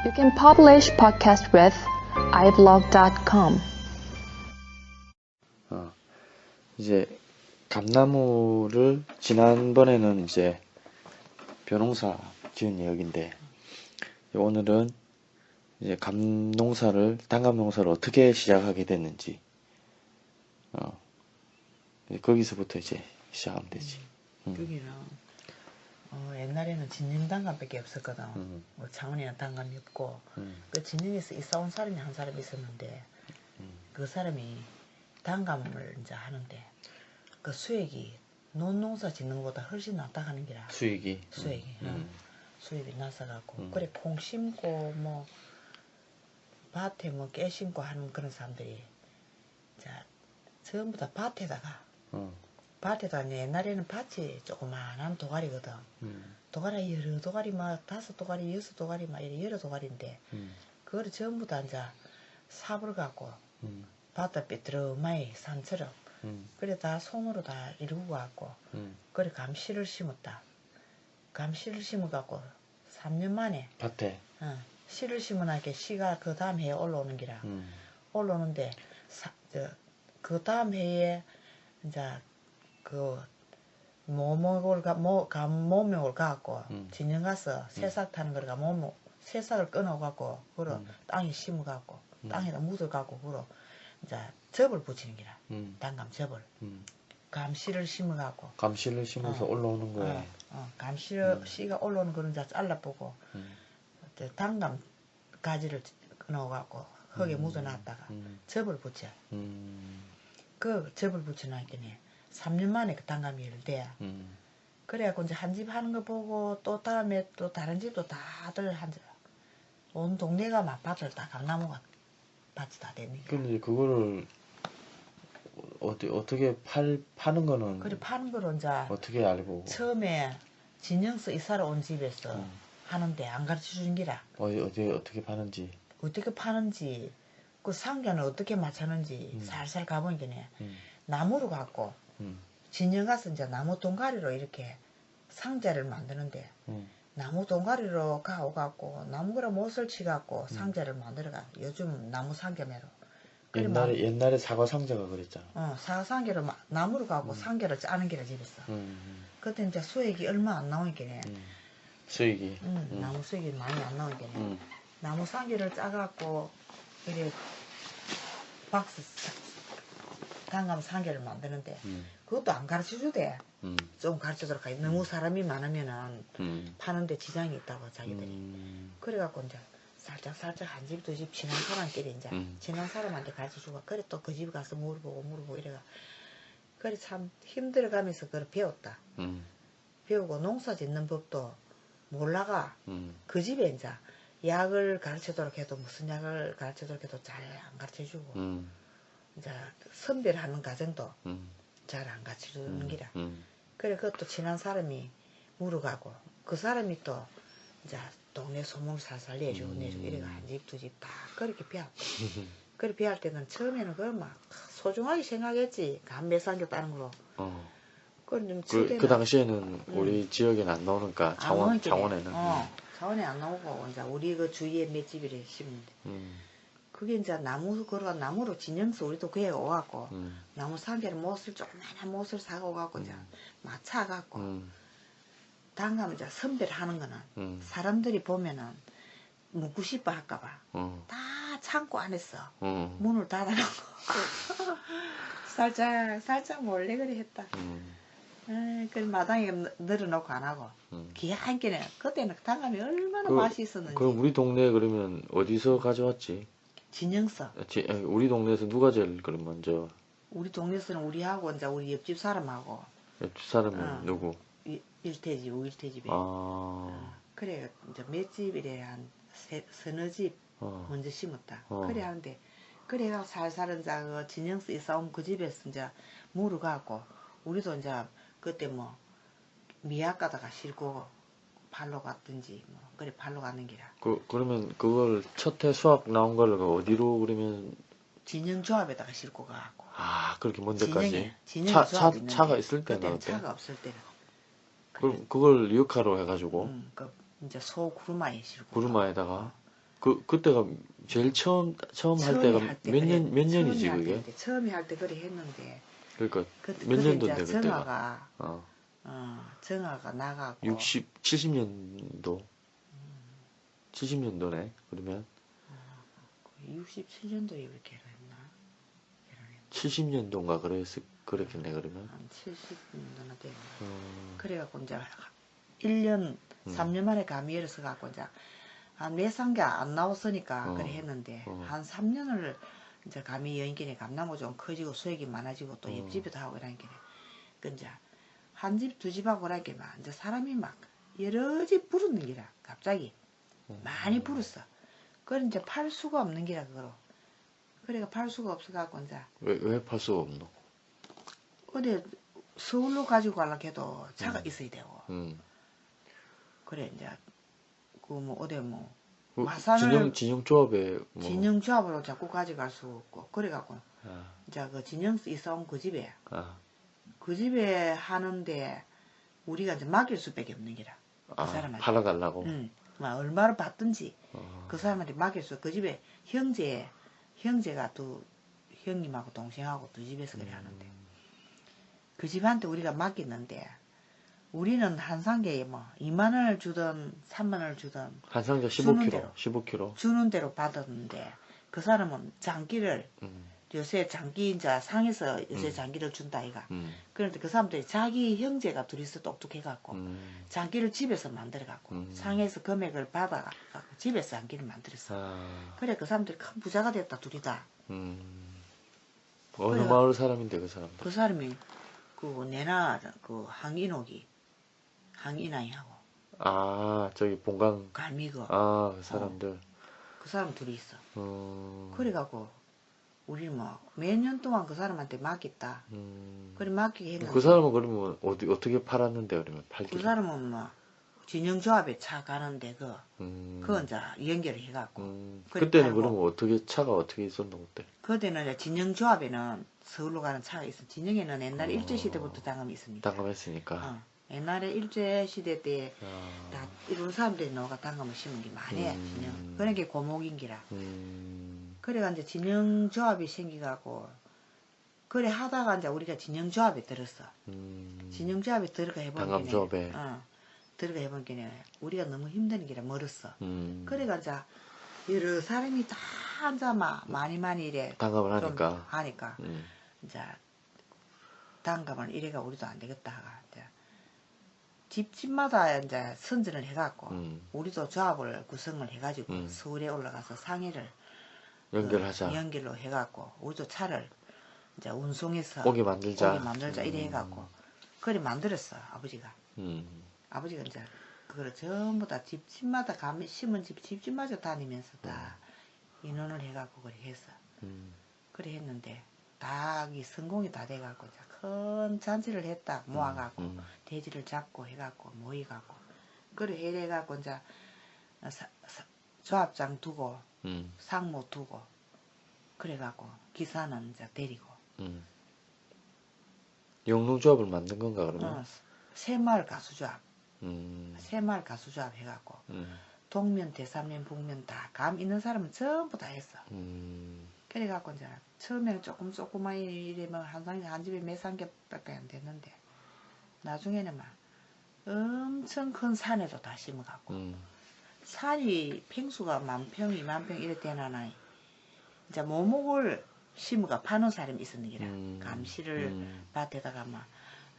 You can publish podcast with iblog.com. 이제 감나무를 지난번에는 이제 벼농사 지은 이야기인데 오늘은 이제 단감농사를 어떻게 시작하게 됐는지 거기서부터 이제 시작하면 되지. 여기는 옛날에는 진영단감밖에 없었거든. 뭐 창원에는 단감이 없고 그 진영에서 이사 온 사람이 한 사람 있었는데 그 사람이 단감을 이제 하는데 그 수액이 논농사 짓는 것보다 훨씬 낫다 하는 기라. 수익이 수입이 나서갖고 그래 콩 심고 뭐 밭에 뭐 깨 심고 하는 그런 사람들이 자 전부 다 밭에다가 옛날에는 밭이 조그만한 도가리거든. 도가리 여러 도가리 막 5도가리 6도가리 막 이래 여러 도가리인데 그거를 전부 다 이제 삽을 갖고 바다 삐뚤어마이 산처럼 그래 다 손으로 다 이루고 갖고 그래 감시를 심었다. 감시를 심어갖고 3년 만에 밭에 씨를 심어나게 씨가 그 다음 해에 올라오는 기라. 올라오는데 그 다음 해에 이제 그 모목을 갖고 진영 가서 새싹 타는 거를 새싹을 끊어갖고 그러 땅에 심어갖고 땅에다 묻어갖고 그러 이제 접을 붙이는 기라. 단감 접을. 감씨를 심어갖고. 감씨를 심어서 올라오는 거에. 씨가 올라오는 거는 이제 잘라보고 단감 가지를 끊어갖고 흙에 묻어놨다가 접을 붙여. 그 접을 붙여놨더니 3년 만에 그 단감이 열대. 그래갖고 이제 한 집 하는 거 보고 또 다음에 또 다른 집도 다들 온 동네가 막 밭을 다 감나무가 밭이 다 됐는 거야. 근데 그거를 어떻게 파는 거는 그래 파는 거로 이제 어떻게 알고 처음에 진영서 이사를 온 집에서 하는데 안 가르쳐 주는 기라. 어떻게 파는지 그 상견을 어떻게 맞추는지 살살 가보니까네 나무로 갖고 진영 가서 이제 나무 동가리로 이렇게 상자를 만드는데 나무 동가리로 가오갖고 나무그라 못을 치갖고 상자를 만들어가. 요즘 나무 상견매로. 옛날에 사과 상자가 그랬잖아. 사과 상자를 나무로 가고 상자를 짜는 게라 집에서. 그때 이제 수액이 얼마 안 나오니까네. 수익이. 나무 수액이 많이 안 나오니까네. 나무 상자를 짜갖고 이래 박스 단감 상자를 만드는데 그것도 안 가르쳐 주대. 좀 가르쳐 주도록 하지. 너무 사람이 많으면은 파는데 지장이 있다고 자기들이. 그래갖고 이제 살짝 한 집 두 집 친한 사람끼리 이제 친한 사람한테 가르쳐 주고 그래 또 그 집 가서 물어보고 이래가 그래 참 힘들어가면서 그걸 배웠다. 배우고 농사 짓는 법도 몰라가 그 집에 이제 약을 가르쳐도록 해도 무슨 약을 가르쳐도록 해도 잘 안 가르쳐 주고 이제 선별하는 과정도 잘 안 가르쳐 주는 기라. 그래 그것도 친한 사람이 물어가고 그 사람이 또 이제 동네 소문 살살 내주고 이래가 한 집 두 집 다 그렇게 배웠고 그렇게 배울 때는 처음에는 그걸 막 소중하게 생각했지. 감매상교 따는 거로. 그 당시에는 우리 지역에는 안 나오니까 창원에는 창원에 안 나오고 이제 우리 그 주위에 몇 집이래 심는데 그게 이제 나무로 진영서 우리도 그에 오갖고 나무 상자를 조그만한 못을 사고 오갖고 이제 맞춰갖고 단감 이제 선별하는 거는 사람들이 보면은 묻고 싶어 할까봐 다 창고 안에서 문을 닫아놓고 살짝 몰래 그리 했다. 그 마당에 늘어놓고 안 하고 기가 한 개네. 그때는 단감이 얼마나 맛이 있었는지. 그럼 우리 동네 그러면 어디서 가져왔지? 진영서. 우리 동네에서 누가 제일 그럼 먼저? 우리 동네에서는 우리하고 이제 우리 옆집 사람하고. 옆집 사람은 누구? 일태집, 우일태집에. 그래 이제 몇 집이래 한 서너 집 먼저 심었다. 그래 하는데 그래가 살살 이제 그 진영서 이사 온 그 집에서 이제 물어가고 우리도 이제 그때 뭐 미약 가다가 싣고 발로 갔든지 뭐 그래 발로 가는 기라. 그러면 그걸 첫해 수확 나온 걸 어디로 그러면 진영조합에다가 싣고 가고. 그렇게 먼 데까지. 진영에 차가 있을 때는 그때는 차가 없을 때는. 그걸 리어카로 해가지고. 그 이제 소 구루마에 싣고. 구루마에다가. 그때가 제일 처음 할 때가 몇 년이지 그게? 처음에 할 때 그래 했는데. 그러니까 몇 년도인데 그때가? 정아가 정아가 나가고 70년도 70년도네 그러면 67년도에 이렇게 했나? 70년도인가 그랬겠네 그러면 한 70년도나 됐나. 그래갖고 이제 1년 3년 만에 감이 열어서 갖고 이제 한 매상계 안 나왔으니까 그래 했는데 한 3년을 이제 감이 여인끼리 감나무 좀 커지고 수액이 많아지고 또 옆집에도 하고 이러니까 그 이제 한 집 두 집 하고 이러니까 막 이제 사람이 막 여러 집 부르는 기라 갑자기 많이 부르어. 그걸 이제 팔 수가 없는 기라 그거로. 그래가 팔 수가 없어 갖고 이제 왜 팔 수가 없노? 어디 서울로 가지고 가려고 해도 차가 있어야 되고. 그래 이제 그 뭐 어디 뭐 마산을 진영조합에 뭐 진영조합으로 자꾸 가져갈 수 없고 그래갖고 이제 그 진영 있어온 그 집에 그 집에 하는데 우리가 이제 맡길 수밖에 없는 기라 그 사람한테 팔아달라고. 막 얼마를 받든지 그 사람한테 맡길 수. 그 집에 형제가 두 형님하고 동생하고 두 집에서 그래 하는데 그 집한테 우리가 맡겼는데 우리는 한 상계에 뭐 2만 원을 주든 3만 원을 주든 한 상자 15kg 주는 대로 받았는데 그 사람은 장기를 요새 장기 이제 상에서 요새 장기를 준다 아이가. 그런데 그 사람들이 자기 형제가 둘이서 똑똑해갖고 장기를 집에서 만들어갖고 상에서 금액을 받아갖고 집에서 장기를 만들었어. 그래 그 사람들이 큰 부자가 됐다 둘이 다. 어느 마을 사람인데 그 사람들? 그 사람이 그 내나 그 항인아이하고 저기 본강 갈미거 그 사람들 그 사람 둘이 있어. 그래갖고 우리는 뭐 몇 년 동안 그 사람한테 맡겼다. 그래 맡기게 했는데 그 사람은 그러면 어떻게 팔았는데 그러면 팔기? 그 사람은 뭐 진영조합에 차 가는데 그거 이제 연결을 해갖고 그때는 그러면 차가 어떻게 있었노 그때? 그때는 이제 진영조합에는 서울로 가는 차가 있어. 진영에는 옛날에 일제시대부터 당감이 있습니다. 당감했으니까. 옛날에 일제시대 때 다 이런 사람들이 나가 당감을 심은 게 많이 해. 진영. 그런 게 고목인기라. 그래가 이제 진영조합이 생기갖고 그래 하다가 이제 우리가 진영조합에 들었어. 진영조합에 들어가 해본 당감조합에. 들어가 해본 게네 우리가 너무 힘든 게라 멀었어. 그래가 이제 여러 사람이 다 앉아 많이 이래 당감을 하니까. 이제 당감을 이래가 우리도 안 되겠다 하가 이제 집마다 이제 선전을 해갖고 우리도 조합을 구성을 해가지고 서울에 올라가서 상해를 연결하자. 연결로 해갖고 우리도 차를 이제 운송해서 고기 만들자 이래 해갖고 그래 만들었어 아버지가. 아버지가 이제 그거를 전부 다 집마다 가면 심은 집마저 다니면서 다 인원을 해갖고 그래 했어. 그래 했는데 다 이 성공이 다 돼갖고 이제 큰 잔치를 했다 모아갖고 돼지를 잡고 해갖고 모이갖고 그래 해갖고 이제 조합장 두고 상모 두고 그래갖고 기사는 이제 데리고 영농조합을 만든 건가 그러면? 새마을 가수조합 새마을 가수조합 해갖고 동면 대삼면 북면 다 감 있는 사람은 전부 다 했어. 그래갖고 이제 처음에는 조그만 이래면 한 집에 몇 상개밖에 안 됐는데 나중에는 막 엄청 큰 산에도 다 심어갖고 산이 평수가 10,000평 20,000평 이래 되나나 이제 모목을 심어가 파는 사람이 있었는데 감시를 밭에다가 막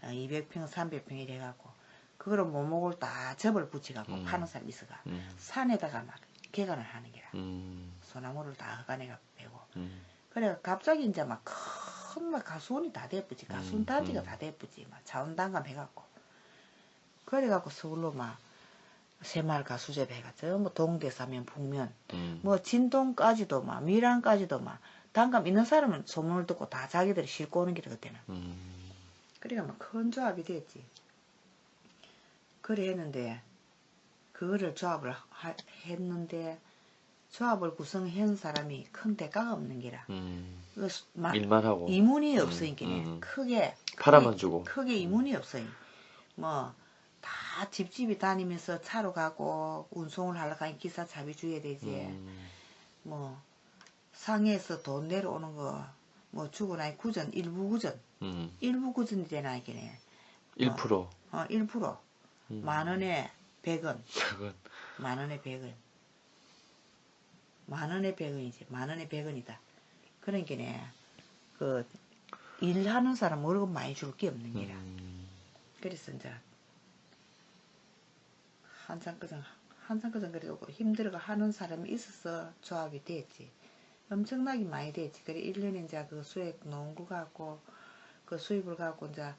200평 300평 이래갖고 그거를 모목을 다 접을 붙여갖고 파는 사람이 있어가 산에다가 막 개간을 하는 게라 소나무를 다 흑안에가 빼고 그래 갑자기 이제 막 큰 가수원이 다 돼쁘지 가수원 단지가 다 돼쁘지 막 자원단감 해갖고 그래갖고 서울로 막 새마을 가수제 배가 전부 동대사면 북면 뭐 진동까지도 막 밀양까지도 막 단감 있는 사람은 소문을 듣고 다 자기들이 싣고 오는 길이 그때는 그러니까 막 큰 조합이 됐지. 그래 했는데 그거를 조합을 했는데 조합을 구성한 사람이 큰 대가가 없는 게라. 일만 하고 이문이 없으니까 크게 팔아만 주고 크게 이문이 없어요. 뭐 다 다 집집이 다니면서 차로 가고 운송을 하려고 하니 기사 차비 줘야 되지. 뭐 상해에서 돈 내려오는 거 뭐 주고 나니 구전 일부 구전 일부 구전이 되나 이게네. 1%. 1%. 만 원에 100원. 100원. 만 원에 100원. 만 원에 100원이지. 만 원에 100원이다. 그러니까네 그 일하는 사람 월급 많이 줄 게 없는 게라. 그래서 이제 한참 그전 그래도 힘들어가 하는 사람이 있어서 조합이 됐지. 엄청나게 많이 됐지. 그래 1년에 이제 그 수액 농구 갖고 그 수입을 갖고 이제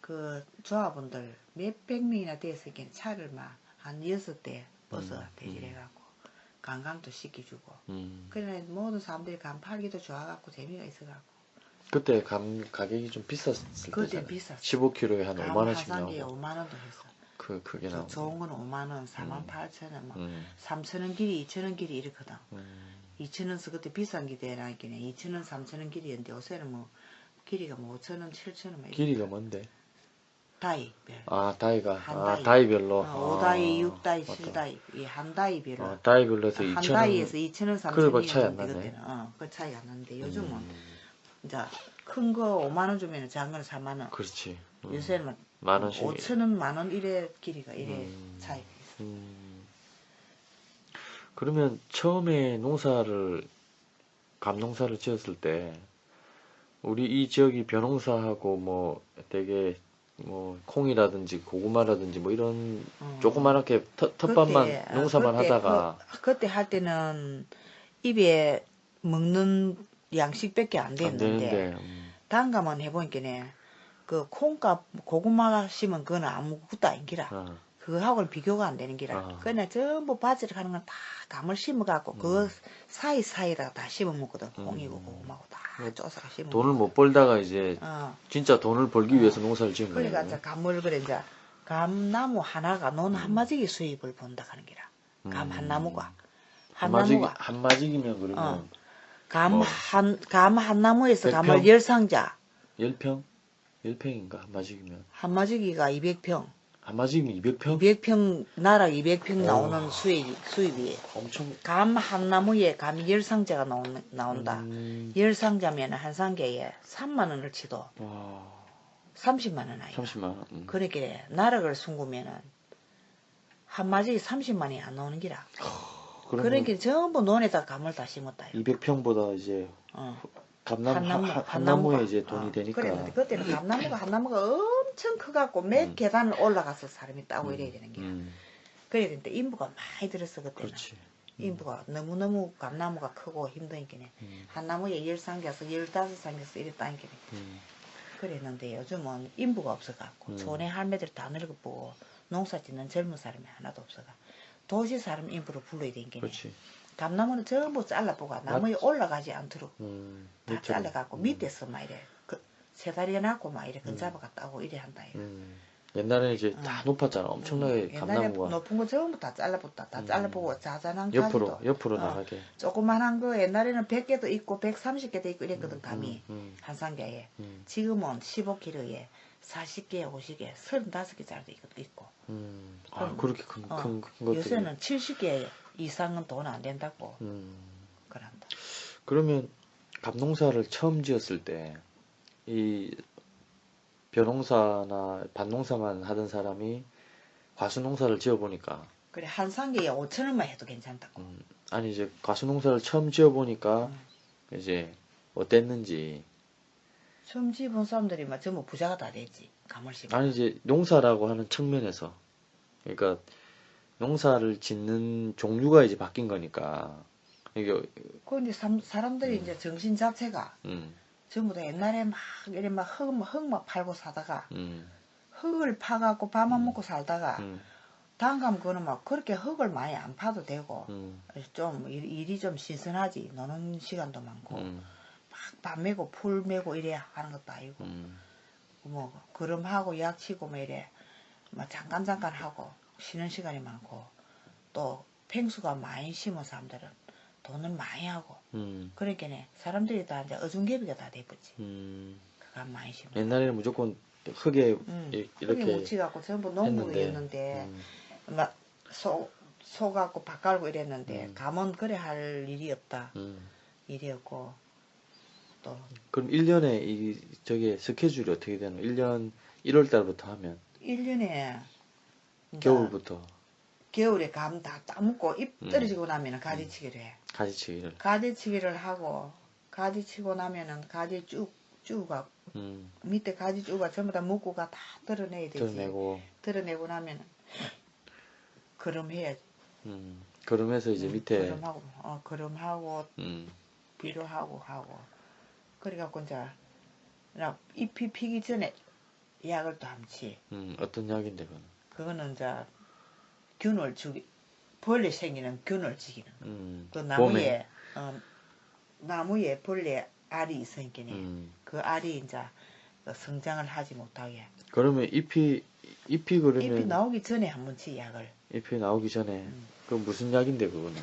그 조합원들 몇백 명이나 돼서 차를 막 한 6대 버스 대실해갖고 관광도 시켜주고. 그래 모든 사람들이 감 팔기도 좋아갖고 재미가 있어갖고. 그때 가격이 좀 비쌌을 그때 때잖아요. 비쌌어. 15kg에 한 5만 원씩 한상기에 나오고. 5만 원도 했어. 그게 더 나오고. 좋은 건 5만 원, 4만 8천 원, 뭐 3천 원 길이, 2천 원 길이 이렇거든. 2천 원서 그때 비싼 게 되나 있겠네. 2천 원, 3천 원 길이였는데 요새는 뭐 길이가 뭐 5천 원, 7천 원. 길이가 뭔데? 다이별. 다이가. 한 다이. 다이별로. 5다이, 6다이, 맞다. 7다이. 이 한 다이별로. 다이별로 해서 한 2,000원. 다이에서 2천 원, 3천 그래, 원이 차이 안 있는데 나네. 그때는. 그 차이 안 나는데 요즘은 이제 큰 거 5만 원 주면 작은 거는 4만 원. 그렇지. 요새는 만 원씩. 5천 원, 만 원 이래 길이가 이래 차이가 있어. 그러면 처음에 감농사를 지었을 때 우리 이 지역이 벼농사하고 뭐 되게 뭐 콩이라든지 고구마라든지 뭐 이런 조그맣게 텃밭만 그때, 농사만 그때, 하다가 그때 할 때는 입에 먹는 양식밖에 안 안 됐는데 되는데 단가만 해보니까네 그 콩값 고구마가 심은 그건 아무것도 아닌기라. 그거하고는 비교가 안 되는 기라. 그냥 전부 바지를 하는 건 다 감을 심어갖고 그 사이사이에다가 다 심어 먹거든. 콩이고 고구마고 다 쪼사가 심어. 돈을 못 벌다가 이제 어. 진짜 돈을 벌기 위해서 농사를 지은 거예요. 그러니까 이제 감을 그래 이제 감나무 하나가 논 한마지기 수입을 본다 하는 기라. 감 한 나무가 한 마직이면 그러면 감 한 나무에서 100평? 감을 10상자 10평? 10평인가 한 마직이면 한 마지기가 200평. 한 마직이면 200평? 200평 나락 200평 나오는 수입이 엄청 감 한 나무에 감 10상자가 나온다. 10상자면 한 상자에 3만 원을 치도 와 30만 원 아이가. 30만 원. 그러니까 나락을 숨구면은 한 마지기 30만 원이 안 나오는 기라. 그러니까 전부 논에다 감을 다 심었다. 200평보다 이제 한 나무에 이제 돈이 되니까. 그랬는데 그때는 한 나무가 엄청 커갖고 몇 계단을 올라가서 사람이 따고 이래야 되는 게야. 그래야 되는데 인부가 많이 들었어 그때는. 그렇지. 인부가 너무너무 감나무가 크고 힘드니까네. 한 나무에 10상자서 15상자서 이래 따니까네. 그랬는데 요즘은 인부가 없어갖고 촌에 할매들 다 늙어보고 농사 짓는 젊은 사람이 하나도 없어가. 도시 사람 인부로 불러야 되니까네. 그렇지. 감나무는 전부 잘라보고 나무에 올라가지 않도록 다 밑으로. 잘라갖고 밑에서 막 이래 세 다리가 났고 막 이래 근잡아가 따고 이래 한다 이래. 옛날에 이제 다 높았잖아. 엄청나게 옛날에 감나무가. 높은 거 전부 다 잘라봤다. 다 잘라보고 자잘한 가지도 옆으로 나가게. 조그만한 거 옛날에는 100개도 있고 130개도 있고 이랬거든 감이 한 상자에. 지금은 15kg에 40개, 50개, 35개짜리도 있고. 그렇게 큰 것들이. 요새는 70개 이상은 돈 안 된다고. 그런다. 그러면 감농사를 처음 지었을 때 이 벼농사나 밭농사만 하던 사람이 과수농사를 지어보니까 그래 한 상계에 5천 원만 해도 괜찮다고. 아니 이제 과수농사를 처음 지어보니까 이제 어땠는지. 처음 지어본 사람들이 막 전부 부자가 다 됐지. 감을 심어. 아니 이제 농사라고 하는 측면에서 그러니까 농사를 짓는 종류가 이제 바뀐 거니까 이게 그런데 사람들이 이제 정신 자체가 전부 다 옛날에 막 이래 막 흙 팔고 사다가 흙을 파갖고 밥만 먹고 살다가 당감 그는 막 그렇게 흙을 많이 안 파도 되고 좀 일이 좀 신선하지. 노는 시간도 많고 막 밥 메고 풀 메고 이래 하는 것도 아니고 뭐 걸음하고 약치고 뭐 이래 막 잠깐 하고 쉬는 시간이 많고 또 팽수가 많이 심은 사람들은 돈을 많이 하고 그러니까 사람들이 다 이제 어중개비가 다 돼버지. 그가 많이 심어. 옛날에는 무조건 흙에 흙에 이렇게 묻혀갖고 전부 농구였는데 막 소 갖고 밥 갈고 이랬는데 감은 그래 할 일이 없다. 일이었고 또 그럼 1년에 저게 스케줄이 어떻게 되나? 1년 1월 달부터 하면 1년에 겨울부터 겨울에 감 다 따먹고 잎 떨어지고 나면은 가지치기를 해. 가지치기를. 가지치기를 하고 가지치고 나면은 가지 쭉 가고 밑에 가지 쭉가 전부 다 묶고가 다 드러내야 되지. 드러내고 나면은 그름해야지. 그름해서 이제 밑에 그름하고 비료하고 하고 그래갖고 이제 잎이 피기 전에 약을 또 함치. 어떤 약인데 그건? 그거는 이제 균을 죽이 벌레 생기는 균을 죽이는 그 나무에 벌레 알이 있으니까 그 알이 이제 성장을 하지 못하게. 그러면 잎이 그러면 잎이 나오기 전에 한 번치 약을. 잎이 나오기 전에 그 무슨 약인데 그거는?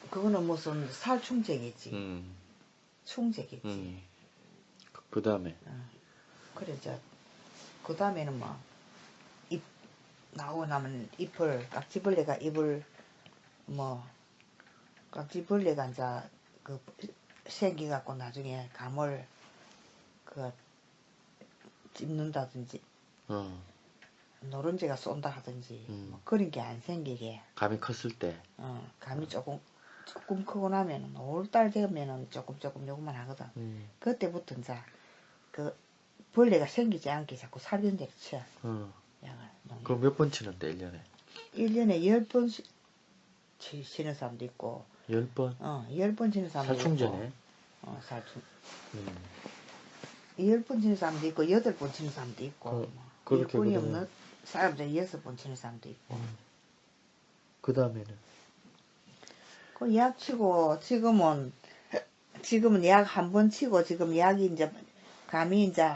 그거는 무슨 살충제겠지. 충제겠지. 그 다음에. 그래 그 다음에는 뭐 잎 나오고 나면 잎을 깍지벌레가 잎을 뭐 깍지벌레가 이제 그 생기갖고 나중에 감을 그 찝는다든지 노른자가 쏜다 하든지 뭐 그런 게 안 생기게. 감이 컸을 때. 감이 조금 크고 나면 5월달 되면은 조금 요것만 하거든. 그때부터 이제 그 벌레가 생기지 않게 자꾸 살균제를 쳐. 약을. 그럼 몇 번 치는데 1년에? 1년에 10번 치는 사람도 있고. 10번? 10번 치는 사람도 살충제네. 있고. 살충. 10번 치는 사람도 있고 8번 치는 사람도 있고. 그렇게 일꾼이 없는 사람들이 6번 치는 사람도 있고. 그 다음에는? 그 약 치고 지금은 약 한 번 치고 지금 약이 이제 감이 이제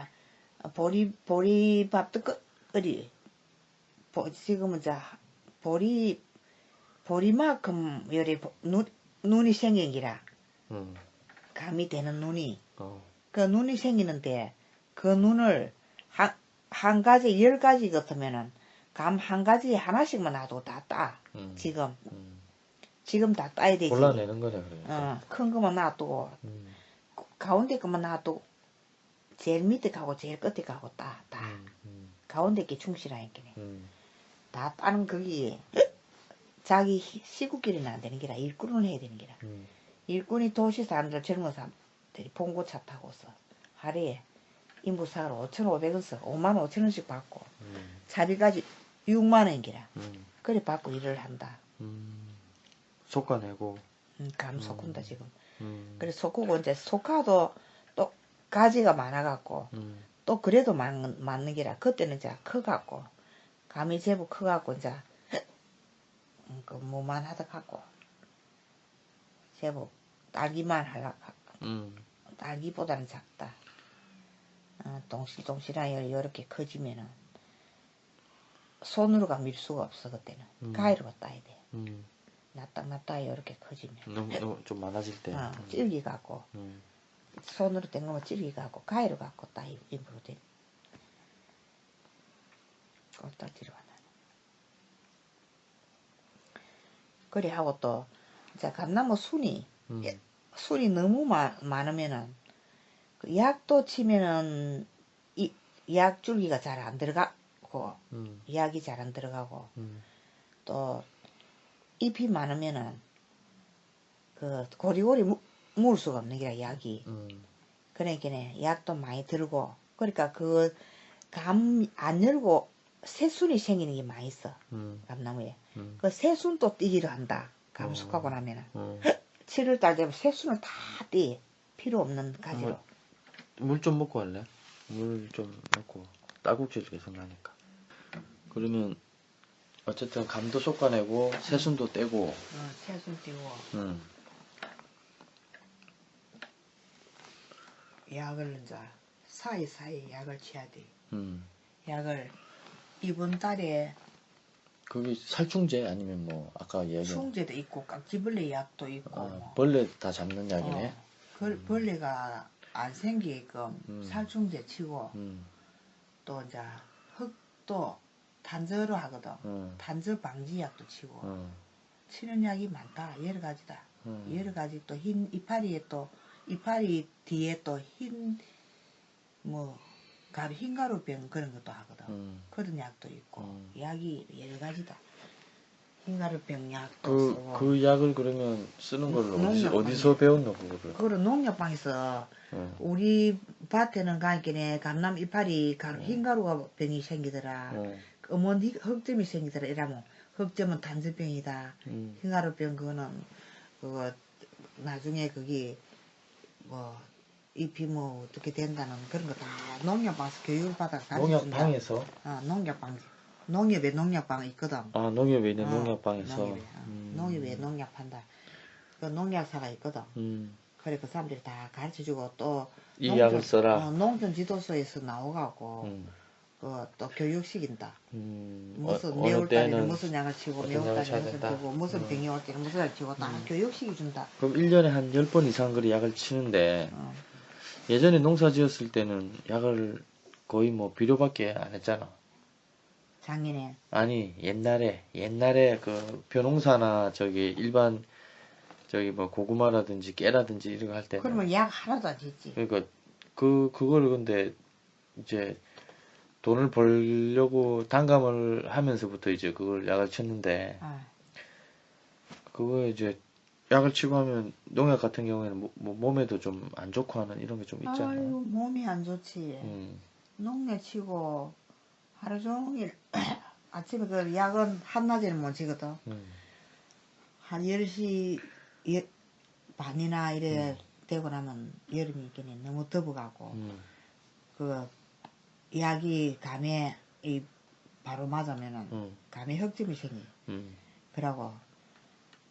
보리밥도 끓이. 지금은 이제 보리만큼 열에 눈이 생긴 기라. 감이 되는 눈이. 그 눈이 생기는데 그 눈을 한 가지 10가지 같으면은 감 한 가지에 하나씩만 놔도 다 따. 지금 다 따야 되지. 골라내는 거네 그러니까. 큰 거만 놔두고 가운데 거만 놔두고 제일 밑에 가고 제일 끝에 가고 다 가운데 게 충실하니까 다 따는 거기에 자기 시국길이는 안 되는 기라. 일꾼을 해야 되는 기라. 일꾼이 도시 사람들 젊은 사람들이 봉고차 타고서 하루에 인부사로 5,500원 써 55,000원씩 받고 자비까지 6만원이라. 그래 받고 일을 한다. 솎아내고. 감 솎은다 지금. 그래 솎고 이제 솎아도 또 가지가 많아갖고 또 그래도 맞는 기라. 그때는 이제 커갖고 감이 제법 커갖고 이제 그 뭐만 하다 갖고 제법 딸기만 하려고 딸기보다는 작다. 동실동실하게 이렇게 커지면은 손으로가 밀 수가 없어. 그때는 가위로 따야 돼. 납딱 이렇게 커지면 너무 좀 많아질 때 찔기 갖고 손으로 된 거면 찔기 갖고 가위로 갖고 따 입으로 된 꼴딱지로 하나. 그래 하고 또 이제 감나무 순이 너무 많으면은 그 약도 치면은 이 약 줄기가 잘 안 들어가고 약이 잘 안 들어가고 또 잎이 많으면은 그 고리고리 물 수가 없는 게라 약이. 그러니까 약도 많이 들고 그러니까 그 감 안 열고 새순이 생기는 게 많이 있어. 감나무에. 그 새순도 띠기를 한다. 감숙하고 나면은 7월달 되면 새순을 다 띠. 필요 없는 가지로. 물 좀 먹고 할래? 물 좀 먹고 딸꾹질 계속 나니까. 그러면 어쨌든 감도 솎아내고 새순도 떼고. 새순 띄고. 약을 이제 사이사이 약을 쳐야 돼. 약을 이번 달에. 그게 살충제 아니면 뭐 아까 얘기한. 충제도 있고 깍지벌레 약도 있고. 뭐. 벌레 다 잡는 약이네. 벌레가 안 생기게끔 살충제 치고 또 이제 흙도 단저로 하거든. 단저 방지약도 치고 치는 약이 많다. 여러 가지다. 여러 가지 또 흰 이파리에 또 이파리 뒤에 또 흰 뭐 흰가루병 그런 것도 하거든. 그런 약도 있고 약이 여러 가지다. 흰가루병 약도 쓰고. 그 약을 그러면 쓰는 걸 어디서 배웠노 그거를? 그거를 농약방에서 우리 밭에는 가니까 감남 이파리 흰가루가 병이 생기더라. 어머니 흑점이 생기더라. 이러면 흑점은 단저병이다. 흰가루병 그거는 그거 나중에 그게 뭐 잎이 뭐 어떻게 된다는 그런 거 다 농약방에서 교육을 받아 가르쳐준다. 농약방에서? 농약방. 농협에 농약방 있거든. 아, 농협에 있는 농약방에서? 농협에 농약 판다. 그 농약사가 있거든. 그래 그 사람들이 다 가르쳐주고 또 이 약을 써라. 농촌 지도서에서 나오가고 또 교육시킨다. 무슨 매울달에는 무슨 약을 치고 매울달에는 무슨 치고 무슨 병이 올 때는 무슨 약을 치고 다 교육시켜준다. 그럼 1년에 한 10번 이상 그리 약을 치는데 예전에 농사 지었을 때는 약을 거의 뭐 비료밖에 안 했잖아. 작년에? 아니 옛날에 그 벼농사나 저기 일반 저기 뭐 고구마라든지 깨라든지 이런 거 할 때는 그러면 약 하나도 안 짓지. 그러니까 그거를 근데 이제 돈을 벌려고 단감을 하면서부터 이제 그걸 약을 쳤는데 그거 이제 약을 치고 하면 농약 같은 경우에는 뭐 몸에도 좀 안 좋고 하는 이런 게 좀 있잖아. 아유 몸이 안 좋지. 농약 치고 하루 종일 아침에 그 약은 한낮에는 못 치거든. 한 10시 반이나 이래 되고 나면 여름이 있겠네. 너무 더워가고 그 약이 감에 바로 맞으면은 감에 흑점이 생기. 그러고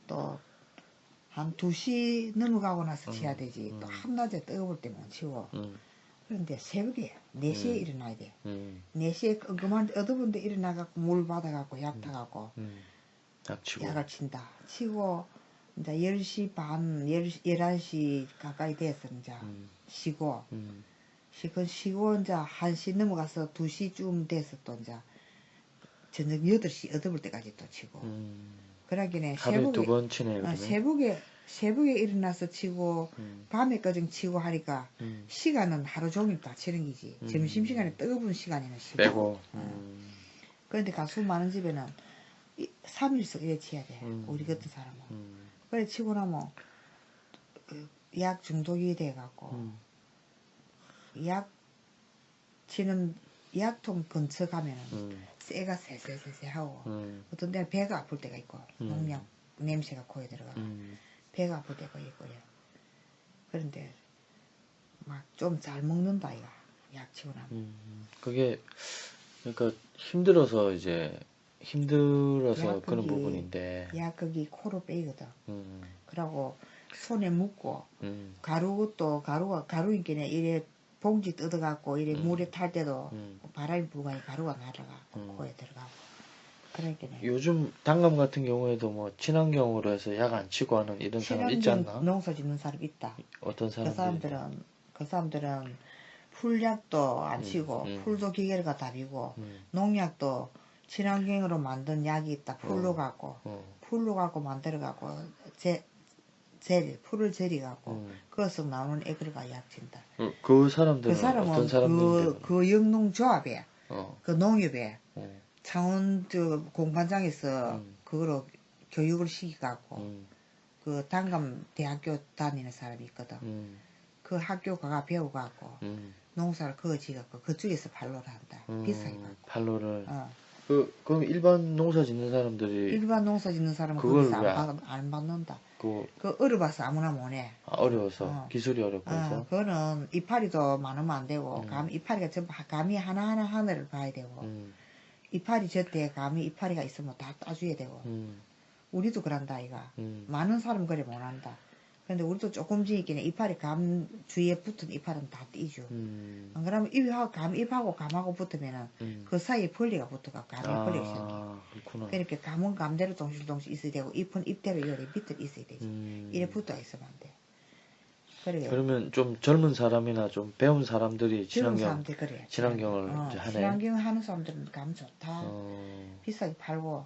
또 한 2시 넘어가고 나서 치야 되지. 또 한낮에 뜨거울 때 못 치고. 그런데 새벽에 4시에 일어나야 돼. 4시에 끔끔한 어두운 데 일어나갖고 물 받아갖고 약 타갖고 약을 친다. 치고 이제 10시 반, 11시 가까이 돼서 이제 쉬고 쉬고 이제 1시 넘어가서 2시쯤 돼서 또 이제 저녁 8시 어두울 때까지 또 치고 그러기는 하루에 2번 치네. 새벽에 일어나서 치고 밤에까지 치고 하니까 시간은 하루 종일 다 치는 기지. 점심시간에 뜨거운 시간에는 쉬고 빼고 그런데 가수 많은 집에는 3일씩 이래 치야 돼. 우리 같은 사람은 그래 치고 나면 약 중독이 돼갖고 약 치는 약통 근처 가면은 쇠가 쎄쎄쎄쎄 하고 어떤 데는 배가 아플 때가 있고 농약 냄새가 코에 들어가 배가 아플 때가 있고요. 그런데 막 좀 잘 먹는다 이가 약 치고 나면 그게 그러니까 힘들어서 그런 부분인데 약 거기 코로 빼거든. 그러고 손에 묻고 가루인께네 이래 봉지 뜯어갖고 이래 물에 탈 때도 바람이 불고 가루가 날아가 코에 들어가고 그러니까 요즘 단감 같은 경우에도 뭐 친환경으로 해서 약 안 치고 하는 이런 사람 있지 않나? 농사 짓는 사람 있다. 어떤 사람들이? 그 사람들은 풀약도 안 치고 풀도 기계를 갖다 비고 농약도 친환경으로 만든 약이 있다. 풀로 갖고 만들어 갖고 풀을 절이갖고 그것서 나오는 액을 약 친다. 그 사람들은 그 사람은 어떤 사람들인데? 그 영농조합에 그 농협에 창원 공판장에서 그거로 교육을 시키갖고 그 단감 대학교 다니는 사람이 있거든. 그 학교 가가 배워갖고 농사를 그거 지갖고 그쪽에서 판로를 한다. 비싸게 받고. 판로를. 그럼 일반 농사 짓는 사람들이 거기서 안 받는다. 그 어려워서 아무나 못해. 어려워서 기술이 어렵고 해서. 그거는 이파리도 많으면 안 되고 이파리가 전부 감이 하나하나 하늘을 봐야 되고 이파리 젖대 감이 이파리가 있으면 다 따줘야 되고 우리도 그런다 아이가. 많은 사람은 그래 못한다. 근데 우리도 조금 지니까 이파리 감 주위에 붙은 이파리는 다 띄죠. 안 그러면 잎하고 감하고 붙으면은 그 사이에 벌레가 붙어가 감에 벌레가 생겨. 그렇구나. 그러니까 감은 감대로 동실동실 있어야 되고 잎은 잎대로 요리 밑에 있어야 되지. 이래 붙어 있으면 안 돼. 그래. 그러면 좀 젊은 사람이나 좀 배운 사람들이 젊은 사람들이 그래. 친환경을 이제 하네. 친환경 하는 사람들은 감 좋다. 어, 비싸게 팔고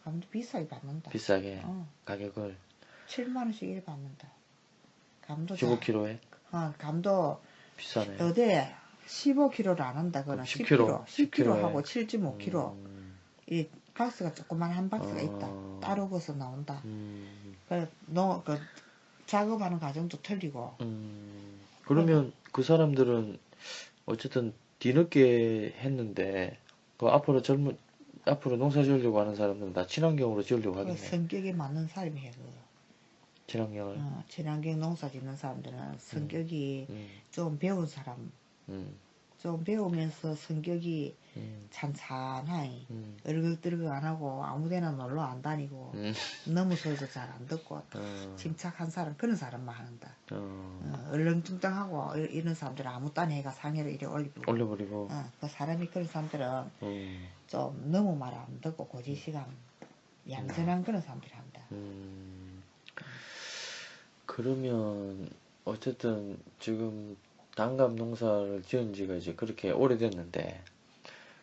감도 비싸게 받는다. 비싸게 가격을 7만 원씩 이래 받는다. 감도 15kg에 감도 비싸네. 어디 15kg를 안 한다. 그거는 10kg. 10kg 하고 7.5kg. 이 박스가 조그만 한 박스가 있다. 따로 거서 나온다. 그 작업하는 과정도 틀리고. 그러면 그 사람들은 어쨌든 뒤늦게 했는데 그 앞으로 농사 지으려고 하는 사람들은 다 친환경으로 지으려고 하겠네. 성격에 맞는 사람이 해. 친환경을. 친환경 농사 짓는 사람들은 성격이 좀 배운 사람. 좀 배우면서 성격이 찬찬하니 얼굴들고 안 하고 아무데나 놀러 안 다니고 너무 소리도 잘 안 듣고 침착한 사람 그런 사람만 한다. 얼렁뚱땅하고 이런 사람들은 아무 딴 해가 상해를 이래 올려버리고 그 사람이 그런 사람들은 좀 너무 말 안 듣고 고지시간 얌전한 그런 사람들이 한다. 그러면 어쨌든 지금 단감 농사를 지은 지가 이제 그렇게 오래됐는데,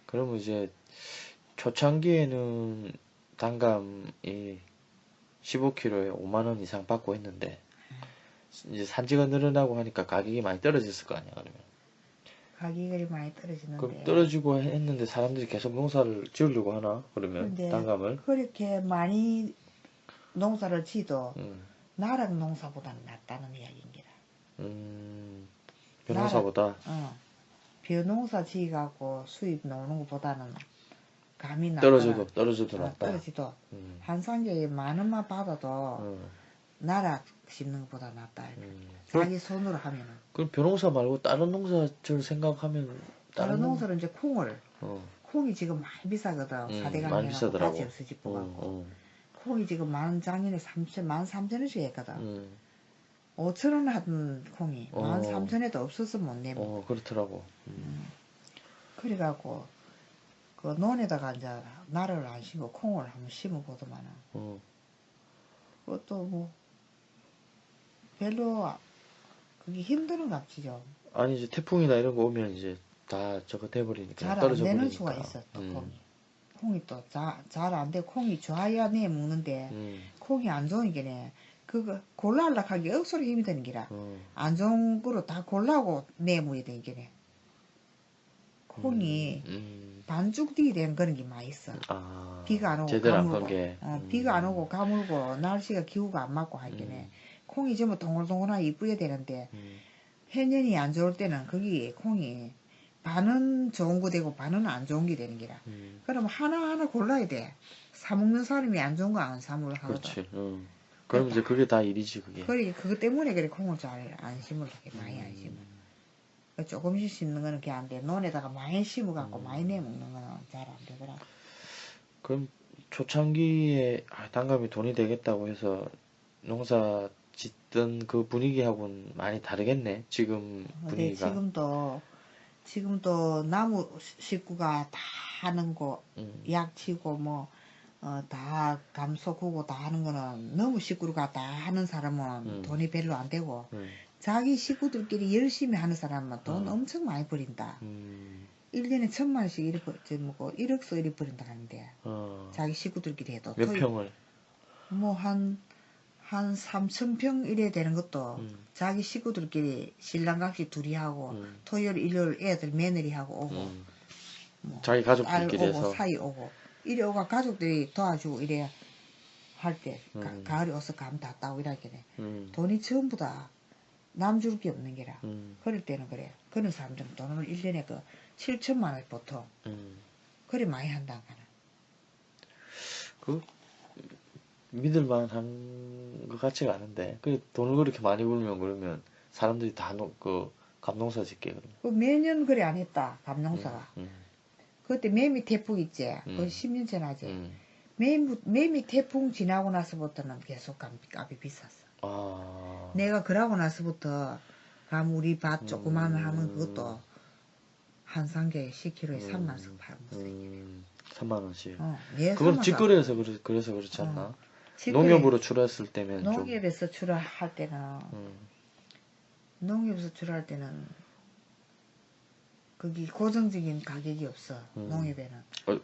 그러면 이제 초창기에는 단감이 15kg에 5만원 이상 받고 했는데, 이제 산지가 늘어나고 하니까 가격이 많이 떨어졌을 거 아니야, 그러면. 가격이 많이 떨어지는데. 그럼 떨어지고 했는데 사람들이 계속 농사를 지으려고 하나? 그러면 단감을? 그렇게 많이 농사를 지도 나락 농사보다는 낫다는 이야기인기라. 벼농사보다? 벼농사 지어갖고 수입 나오는 것보다는 감이 떨어져도 낫다. 떨어지도 한 상자에 10,000원만 받아도 나락 심는 것보다 낫다. 자기 손으로 하면은. 그럼 벼농사 말고 다른 농사를 생각하면 다른 농사는 이제 콩이 지금 많이 비싸거든. 많이 비싸더라고. 같이 없어지고 콩이 지금 만장년에 13,000원씩 했거든. 5,000원 하던 콩이 13,000원에도 없어서 못 내면. 그렇더라고. 그래갖고 그 논에다가 이제 나를 안 심고 콩을 한번 심어보더만은 그것도 뭐 별로 그게 힘드는 값이죠. 아니 이제 태풍이나 이런 거 오면 이제 다 저거 돼버리니까 잘 안 되는 수가 있어. 또 콩이 또 잘 안 돼. 콩이 좋아야 내 먹는데 콩이 안 좋은 게네. 그거 골라하려고 하기 억수로 힘이 드는 기라. 안 좋은 거로 다 골라고 내모야 되는 게네. 콩이 반죽되게 되는 그런 게 많이 있어. 비가 안 오고 가물고. 비가 안 오고 가물고 날씨가 기후가 안 맞고 하기네. 콩이 전부 동글동글하게 이쁘게 되는데 해년이 안 좋을 때는 거기 콩이 반은 좋은 거 되고 반은 안 좋은 게 되는 기라. 그럼 하나하나 골라야 돼. 사먹는 사람이 안 좋은 거 안 사먹을 하거든. 그렇지. 그럼 이제 그게 다 일이지 그게. 그래 그것 때문에 그래 콩을 잘 안 심을 게 많이 안 심어. 조금씩 심는 거는 그게 안 돼. 논에다가 많이 심어갖고 많이 내먹는 거는 잘 안 되더라. 그럼 초창기에 단감이 돈이 되겠다고 해서 농사 짓던 그 분위기하고는 많이 다르겠네. 지금 분위기가. 지금도 나무 식구가 다 하는 거 약치고 뭐 다 감소 구고 다 하는 거는 너무 식구가 다 하는 사람은 돈이 별로 안 되고 자기 식구들끼리 열심히 하는 사람은 돈 엄청 많이 버린다. 1년에 1,000만 원씩 이래 먹고 1억씩 이래 버린다 하는데 자기 식구들끼리 해도 몇 평을? 뭐 한 3,000평 이래 되는 것도 자기 식구들끼리 신랑같이 둘이 하고 토요일 일요일 애들 며느리 하고 오고 뭐 자기 가족들끼리 오고 해서 사이 오고 이래 오가 가족들이 도와주고 이래 할 때 가을에 와서 감 다 따고 이러겠네. 돈이 전부 다 남 줄 게 없는 게라. 그럴 때는 그래. 그런 사람들은 돈을 1년에 그 7,000만 원 보통 그래 많이 한다 하나. 그 믿을만한 것 같지가 않은데 그 돈을 그렇게 많이 벌면 그러면 사람들이 다 그 감농사 짓게 그러면. 그 매년 그래 안 했다 감농사가. 그때 매미 태풍 있지. 그 10년 전 하지. 매미 태풍 지나고 나서부터는 계속 값이 비쌌어. 내가 그러고 나서부터 감 우리 밭 조그만 하면 그것도 한 상자에 10kg에 3만 원씩 팔면 3만 원씩. 예, 그건 직거래에서 그래서 그렇지 않나? 농협으로 출하했을 때면 농협에서 출하할 때는 농협에서 출하할 때는 거기 고정적인 가격이 없어. 농협에는.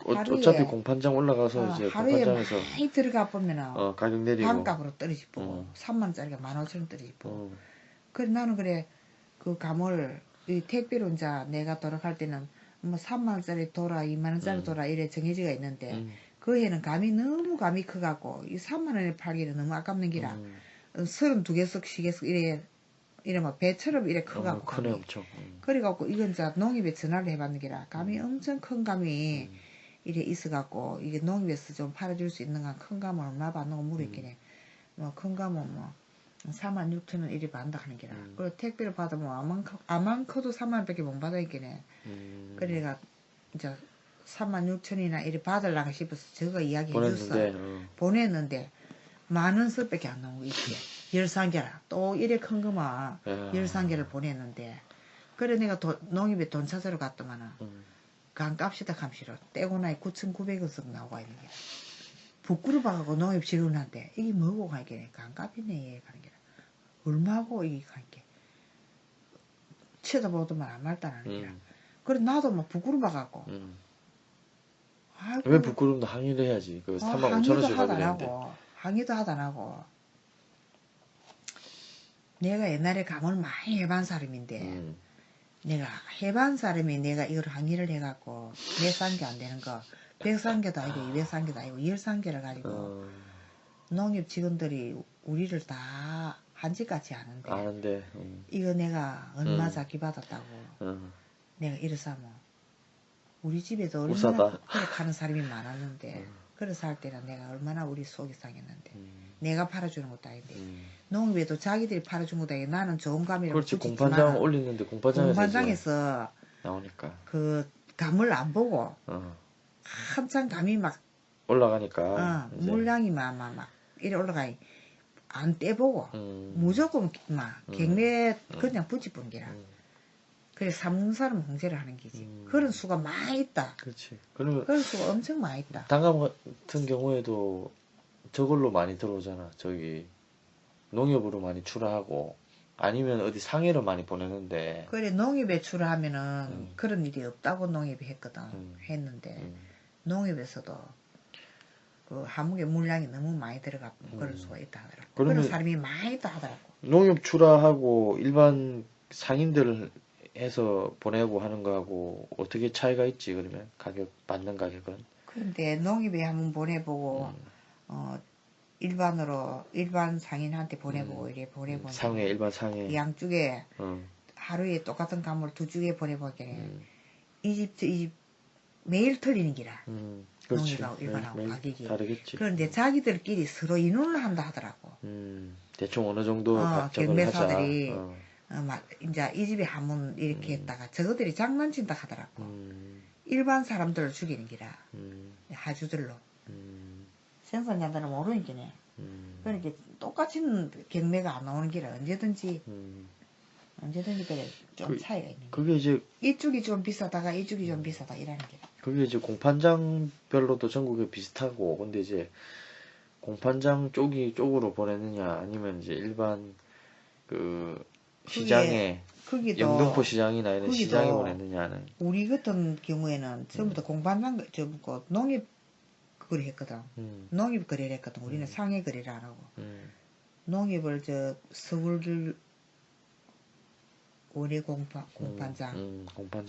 어차피 공판장 올라가서 이제 하루에 공판장에서 많이 들어가 보면은 가격 내리고 반값으로 떨어지고 3만원짜리가 15,000원 떨어지고. 그래 나는 그래 그 감을 이 택배로 이제 내가 돌아갈 때는 뭐 3만원짜리 돌아 2만원짜리 돌아 이래 정해지가 있는데 그 해는 감이 커갖고 이 3만원에 팔기는 너무 아깝는 기라 32개씩 시계씩 이래 뭐 배처럼 이래 커갖고 크네 엄청. 그래갖고 이건 이제 농협에 전화를 해봤는 기라 감이 엄청 큰 감이 이래 있어갖고 이게 농협에서 좀 팔아줄 수 있는가 큰 감을 얼마 받는고 물었기네. 뭐 큰 감은 뭐 46,000원 이래 받는다 하는 기라. 그리고 택배를 받으면 아만 커도 3만원밖에 못 받아있기네. 그래가 이제 36,000원이나 이래 받으려고 싶어서 저거 이야기해줬어. 보냈는데 10,000원 썩밖에 안 나오고 있지. 13개라. 또 이래 큰 거만 13개를 보냈는데 그래 내가 농협에 돈 찾으러 갔더만은 간값이다 감시로 떼고 나니 9,900원 썩 나오고 있는 게 부끄러 봐가고 농협 직원한테 이게 뭐고 가니까 간값이네 가는 게 얼마고 이게 가니까 쳐다보더만 안 말다라는 게라. 그래 나도 뭐 부끄러 봐갖고 왜 부끄러운데 항의를 해야지. 그 35,000원씩 가게 되는데. 항의도 하다 나고 내가 옛날에 감을 많이 해본 사람인데 내가 해본 사람이 내가 이걸 항의를 해갖고 내 싼 게 안 되는 거 100산개도 아니고 200산개도 아니고 10산개를 가지고 농협 직원들이 우리를 다 한지같이 아는데 이거 내가 얼마 잡기 받았다고 내가 이래서 뭐 우리 집에도 얼마나 그래 가는 사람이 많았는데 그래서 할 때는 내가 얼마나 우리 속이 상했는데 내가 팔아주는 것도 아닌데 농협에도 자기들이 팔아준 것도 아니고 나는 좋은 감이라고 그렇지 공판장 올리는데 공판장에서 나오니까 그 감을 안 보고 한참 감이 막 올라가니까 물량이 막 이래 올라가니 안 떼보고 무조건 막 경매 그냥 붙이본 게라 그래 사먹는 사람 홍제를 하는 게지 그런 수가 많이 있다. 그렇지. 그러면 그런 수가 엄청 많이 있다. 단감 같은 경우에도 저걸로 많이 들어오잖아. 저기 농협으로 많이 출하하고 아니면 어디 상해로 많이 보내는데 그래 농협에 출하하면은 그런 일이 없다고 농협이 했거든. 했는데 농협에서도 그 한국에 물량이 너무 많이 들어가고 그럴 수가 있다 하더라고. 그런 사람이 많이 있다 하더라고. 농협 출하하고 일반 상인들 해서 보내고 하는 거하고 어떻게 차이가 있지? 그러면 가격 받는 가격은? 그런데 농협에 한번 보내보고 일반 상인한테 보내보고 이래 보내보니까 상해 일반 상해 양쪽에 하루에 똑같은 감을 두 쪽에 보내보게 이 집 저 이 집 매일 틀리는 기라. 농협하고 일반하고 가격이 다르겠지. 그런데 자기들끼리 서로 인원을 한다 하더라고. 대충 어느 정도 경매사들이 이제 이 집에 한번 이렇게 했다가 저거들이 장난친다 하더라고. 일반 사람들을 죽이는 기라. 하주들로. 생산자들은 모르니까네. 그러니까 똑같은 경매가 안 나오는 기라. 언제든지 그래 좀 차이가 있는 게. 그게 이제 이쪽이 좀 비싸다가 이쪽이 좀 비싸다 이라는 게. 그게 이제 공판장별로도 전국에 비슷하고 근데 이제 공판장 쪽으로 보내느냐 아니면 이제 일반 그 시장에 영등포 시장이나 이런 시장에 보내느냐는 우리 같은 경우에는 전부터 공판장 저거 농협 거래 했거든. 농협 거래를 했거든. 우리는 상해 거래를 안 하고 농협을 저 서울 원예 공판장,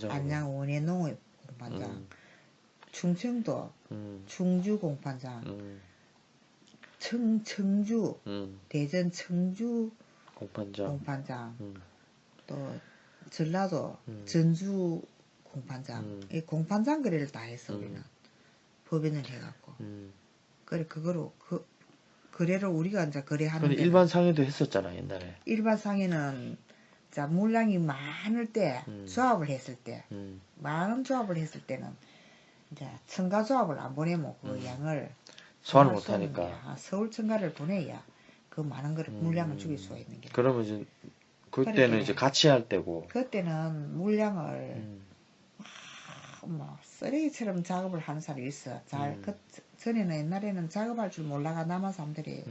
안양 원예 농협 공판장, 충청도 충주 공판장, 청주 대전 청주 공판장, 또 전라도 전주 공판장, 이 공판장 거래를 다 했어 우리는 법인을 해갖고 그래 그거로 거래를 우리가 이제 거래하는데 일반 상해도 했었잖아 옛날에. 일반 상해는 자 물량이 많을 때 조합을 했을 때 많은 조합을 했을 때는 이제 첨가 조합을 안 보내면 그 양을 소화를 못하니까 서울 첨가를 보내야 그 많은 걸 물량을 죽일 수가 있는 게. 그러면 이제 그때는 이제 같이 할 때고. 그때는 물량을 뭐 쓰레기처럼 작업을 하는 사람이 있어. 전에는 옛날에는 작업할 줄 몰라가 남한 사람들이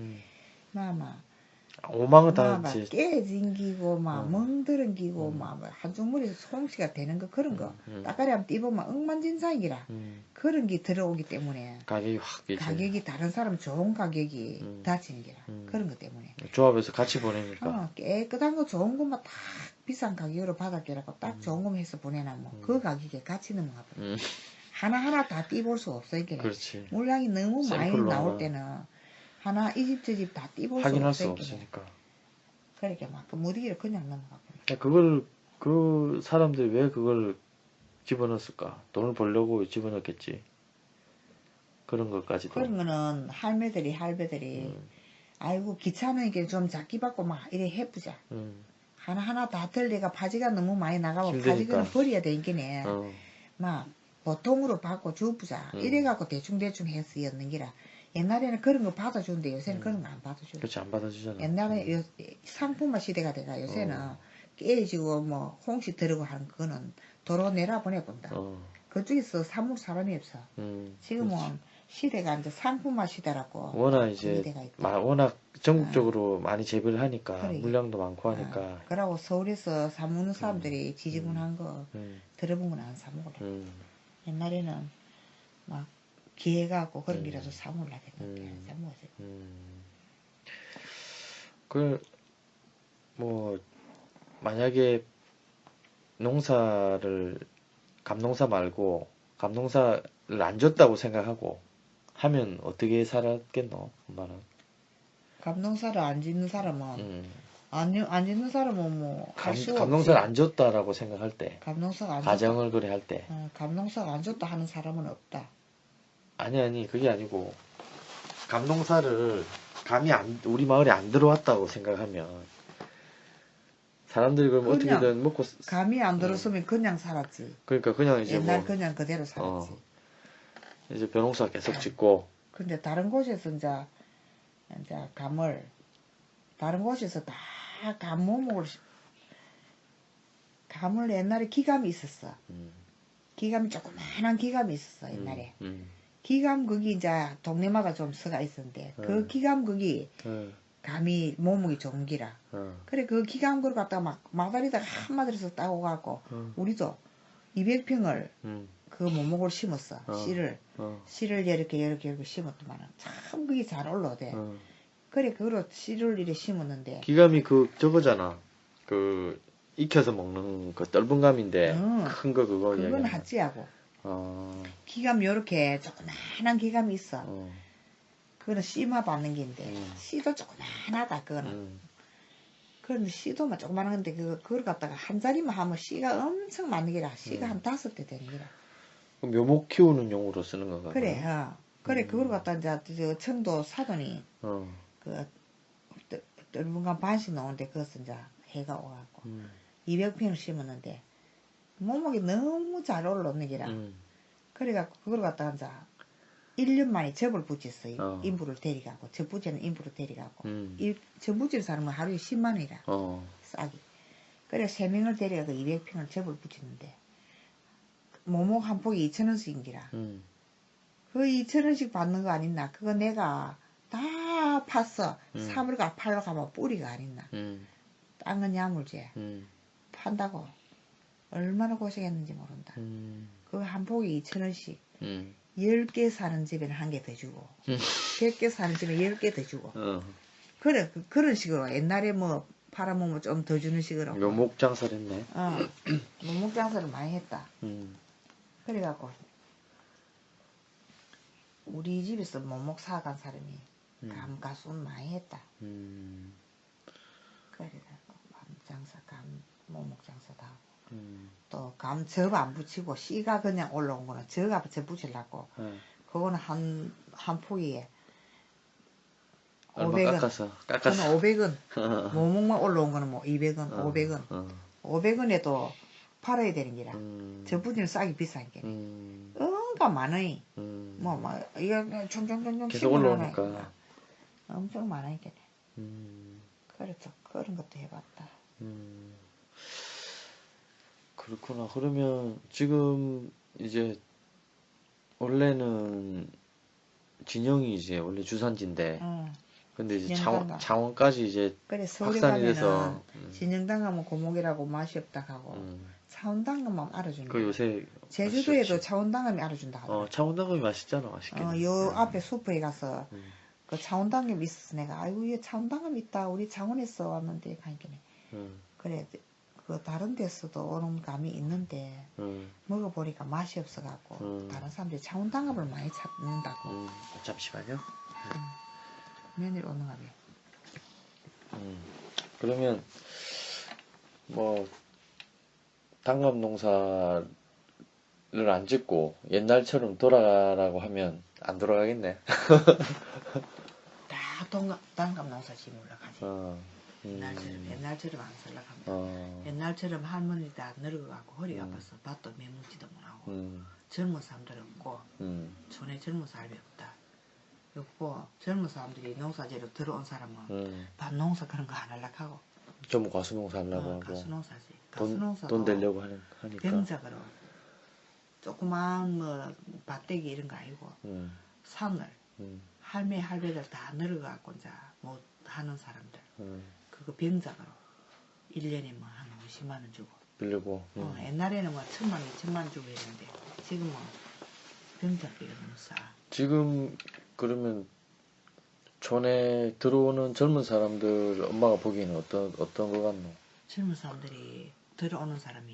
오망은 다 막 이제 깨진 기고 막 멍들은 기고 음. 막 한쪽머리 송치가 되는 거 그런 거 음. 따까리 한번 띠보면 엉망진창이라 그런 게 들어오기 때문에 가격이 확 이제 가격이 다른 사람 좋은 가격이 다치는 게라 그런 것 때문에 조합에서 같이 보내니까 깨끗한 거 좋은 것만 딱 비싼 가격으로 받았게라고 딱 좋은 것만 해서 보내놔면 그 가격에 같이 넘어가 버려. 하나하나 다 띠볼 수 없어 이게. 그렇지. 물량이 너무 많이 샘플로 나올 하나. 때는 하나 이 집 저 집 다 띠볼 수 확인할 수 없어 이게. 없으니까. 그렇게 막 그 무디를 그냥 넘어가 버려. 그걸 그 사람들이 왜 그걸 집어넣었을까? 돈을 벌려고 집어넣었겠지. 그런 것까지도. 그런 거는 할배들이 아이고 귀찮으니까 좀 작기 받고 막 이래 해보자. 하나하나 다 들리가 바지가 너무 많이 나가고 힘드니까. 바지는 버려야 되겠네. 어. 막 보통으로 받고 주부자 이래갖고 대충대충 해서 였는기라. 옛날에는 그런 거 받아주는데 요새는 그런 거 안 받아줘. 그렇지, 안 받아주잖아. 옛날에 상품화 시대가 돼가 요새는 깨지고 뭐 홍시 들어고 하는 그거는 도로 내라 보내본다. 그쪽에서 사물 사람이 없어. 지금은 그렇지. 시대가 이제 상품화 시대라고. 워낙 이제 워낙 전국적으로 많이 재배를 하니까 그래. 물량도 많고 하니까. 그러고 서울에서 사 먹는 사람들이 지지분한 거 들어본 건 안 사 먹으래. 옛날에는 막 기회가고 그런 게라도 사 먹으려 했는데 안 사 먹었어요. 그 뭐 만약에 농사를 감농사 말고 감농사를 안 줬다고 생각하고 하면 어떻게 살았겠노? 엄마는. 감농사를 안 짓는 사람은 안 짓는 사람은 뭐 할 수가 감농사를 없지. 안 줬다라고 생각할 때, 감농사가 안 가정을 그래 할 때. 감농사가 안 줬다 하는 사람은 없다. 아니 그게 아니고 감농사를 감이 우리 마을에 안 들어왔다고 생각하면 사람들이 그럼 그냥 어떻게든 먹고 감이 안 들었으면 그냥 살았지. 그러니까 그냥 이제 옛날 뭐 그냥 그대로 살았지. 이제 벼농사 계속 짓고. 근데 다른 곳에서 이제 감을 다른 곳에서 다 감목을 감을 옛날에 기감이 있었어. 기감이 조그만한 기감이 있었어 옛날에. 기감 거기 이제 동네마다 좀 서가 있었는데 그 기감 거기 감이 몸무게 좋은 기라. 그래 그 기감 걸 갖다가 막 마다리다가 한 마다리에서 따고 가고 우리도 200평을 그 모목을 심었어. 씨를 이렇게 심었더만 참 그게 잘 올라오대. 그래 그거로 씨를 이렇게 심었는데 기감이 그 저거잖아. 그 익혀서 먹는 그 떫은 감인데 큰 거 그거 그건 이야기하는. 하찌하고 기감 요렇게 조그만한 기감이 있어. 그거는 씨만 받는 게인데 씨도 조그만하다 그거는. 그런데 씨도 막 조그만한 건데 그걸 갖다가 한 자리만 하면 씨가 엄청 많은 게라. 씨가 한 5대 되는 게라. 그럼 묘목 키우는 용으로 쓰는 건가? 그래 그래 그걸 갖다 이제 저 청도 사돈이 그 떫은감 반씩 나오는데 그것은 이제 해가 오갖고 200평을 심었는데 몸무게 너무 잘 올라오는 게라. 그래갖고 그걸 갖다가 이제 1년 만에 접을 붙였어요. 인부를 데려가고 접부지는 인부를 데려가고 접부지를 사는 건 하루에 10만 원이라 싸기. 그래 3명을 데려가고 200평을 접을 붙였는데 모목 한 폭에 2,000원씩인 기라. 그 2,000원씩 받는 거 아닌나. 그거 내가 다 팠어. 사물가 팔러 가면 뿌리가 아닌나. 땅은 야물제. 판다고 얼마나 고생했는지 모른다. 그 한 폭에 2,000원씩 10개 사는 집에는 1개 더 주고 100개 사는 집에 10개 더 주고 그래 그런 식으로 옛날에 뭐 팔아먹으면 좀 더 주는 식으로 묘목 장사를 했네. 묘목 장사를 많이 했다. 그래갖고 우리 집에서 묘목 사간 사람이 감 가수는 많이 했다. 그래갖고 감 장사 묘목 장사도 하고 또 감 접 안 붙이고 씨가 그냥 올라온 거는 접 붙이려고 그거는 한 포기에 500원 깎아서 그거는 500원 모목만 올라온 거는 뭐 200원 500원 500원에도 팔아야 되는 기라 접 붙이는 싸기 비싼 게 응가 많으니 뭐 이거 총총총총 계속 올라오니까 엄청 많으니까 그렇죠. 그런 것도 해봤다. 그렇구나. 그러면 지금 이제 원래는 진영이 이제 원래 주산지인데 근데 이제 진영당감. 창원까지 이제 그래 서울에 확산이 가면은 돼서 진영당감은 고목이라고 맛이 없다 하고 차원당감만 알아준다. 그 요새 제주도에도 차원당감이 알아준다 하더라. 창원당감이 맛있잖아, 맛있게. 요 앞에 수프에 가서 그 차원당감 있었어. 내가 아이고 이 차원당감 있다. 우리 창원에서 왔는데 가니까 그래 그 다른 데서도 오는 감이 있는데 먹어보니까 맛이 없어갖고 다른 사람들이 차원당감을 많이 찾는다고. 잠시만요. 며느리 오는 감이. 그러면 뭐 당감 농사를 안 짓고 옛날처럼 돌아가라고 하면 안 돌아가겠네. 다 당감 농사 지으러 가지. 옛날처럼 안 살라고 합니다. 옛날처럼 할머니 다 늙어가고 허리가 아파서 밭도 매물지도 못하고 젊은 사람들 없고 촌에 젊은 사람이 없다. 없고 젊은 사람들이 농사지로 들어온 사람은 밭 농사 그런 거 안 하려고 하고 전부 가수 농사 하려고 하고 가수농사지. 가수농사도 돈 되려고 하니까 병작으로 조그만 뭐 밭대기 이런 거 아니고 산을 할배들 다 늙어갖고 이제 못 하는 사람들 그거 병작으로 1년에 뭐 한 50만 원 주고 빌리고 옛날에는 뭐 1,000만 원, 2,000만 원 주고 했는데 지금은 병작비가 너무 싸. 지금 그러면 촌에 들어오는 젊은 사람들 엄마가 보기에는 어떤 거 같노? 젊은 사람들이 들어오는 사람이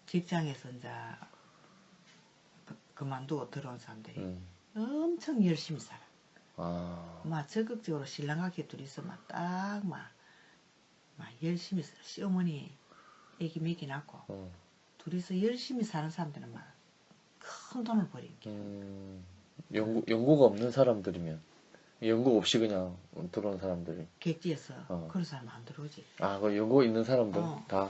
직장에서 이제 그만두고 들어온 사람들이 엄청 열심히 살아. 막 적극적으로 신랑하게 둘이서 막 열심히 살아. 시어머니 애기 먹이 낳고 둘이서 열심히 사는 사람들은 막 큰 돈을 버리게. 연구가 없는 사람들이면 연구 없이 그냥 들어온 사람들이 객지에서 그런 사람 안 들어오지. 그 연구 있는 사람들 다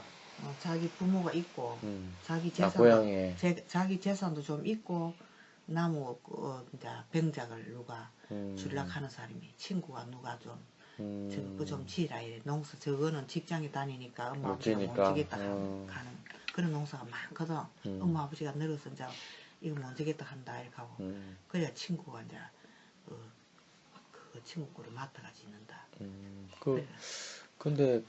자기 부모가 있고 자기 고향에 자기 재산도 좀 있고 나무 이제 병작을 누가 줄락 하는 사람이 친구가 누가 좀 저거 좀 지라 이래. 농사 저거는 직장에 다니니까 엄마 아버지가 못 지겠다 가는 그런 농사가 많거든. 엄마 아버지가 늙어서 이제 이거 못 지겠다 한다 이렇게 하고 그래야 친구가 이제 그 친구 거를 맡아가 짓는다. 근데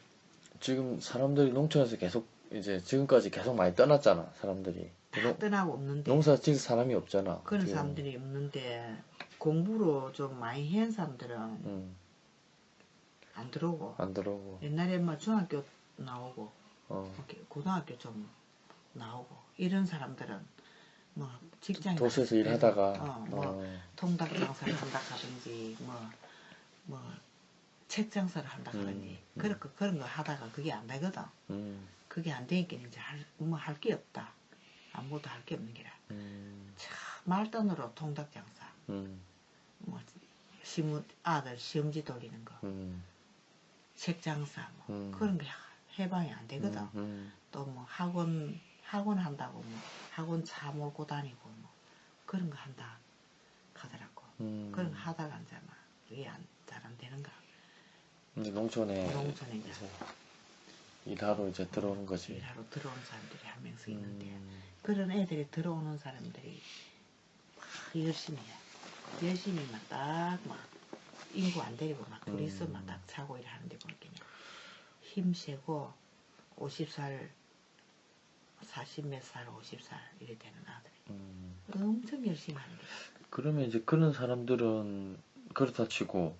지금 사람들이 농촌에서 계속 이제 지금까지 계속 많이 떠났잖아. 사람들이 다 떠나고 없는데 농사 지을 사람이 없잖아. 그런 지금. 사람들이 없는데 공부로 좀 많이 한 사람들은 안 들어오고 옛날에 뭐 중학교 나오고 고등학교 좀 나오고 이런 사람들은 뭐 직장에 도시에서 일하다가 뭐 통닭 장사를 한다 하든지 뭐 책 장사를 한다 하든지 그런 거 하다가 그게 안 되거든. 그게 안 되니까 이제 할 게 없다. 아무것도 할 게 없는 게라. 참 말단으로 통닭 장사, 뭐 아들 시험지 돌리는 거, 책 장사 뭐 그런 게 해방이 안 되거든. 또 뭐 학원 한다고 뭐 학원 차 몰고 다니고 뭐 그런 거 한다 하더라고. 그런 거 하다가 이제 막 그게 잘 안 되는가. 이제 농촌에 이제 일하러 이제 들어오는 거지. 일하러 들어온 사람들이 한 명씩 있는데 그런 애들이 들어오는 사람들이 막 열심히 해. 열심히 막 인구 안 데리고 막 둘이서 막 딱 차고 일하는데 보니까 힘세고 50살 40몇 살 50살 이래 되는 아들이 엄청 열심히 하는 거야. 그러면 이제 그런 사람들은 그렇다 치고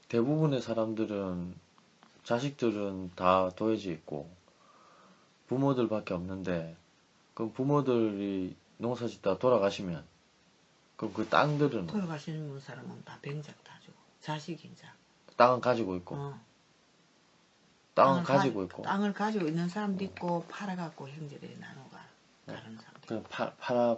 대부분의 사람들은 자식들은 다 도해지 있고 부모들밖에 없는데 그럼 부모들이 농사짓다 돌아가시면 그럼 그 땅들은 돌아가시는 사람은 다 병작 다 주고 자식이 이제 땅은 가지고 있고 땅은 가지고 있고 땅을 가지고 있는 사람도 있고 팔아갖고 형제들이 나누가 다른 사람들 그냥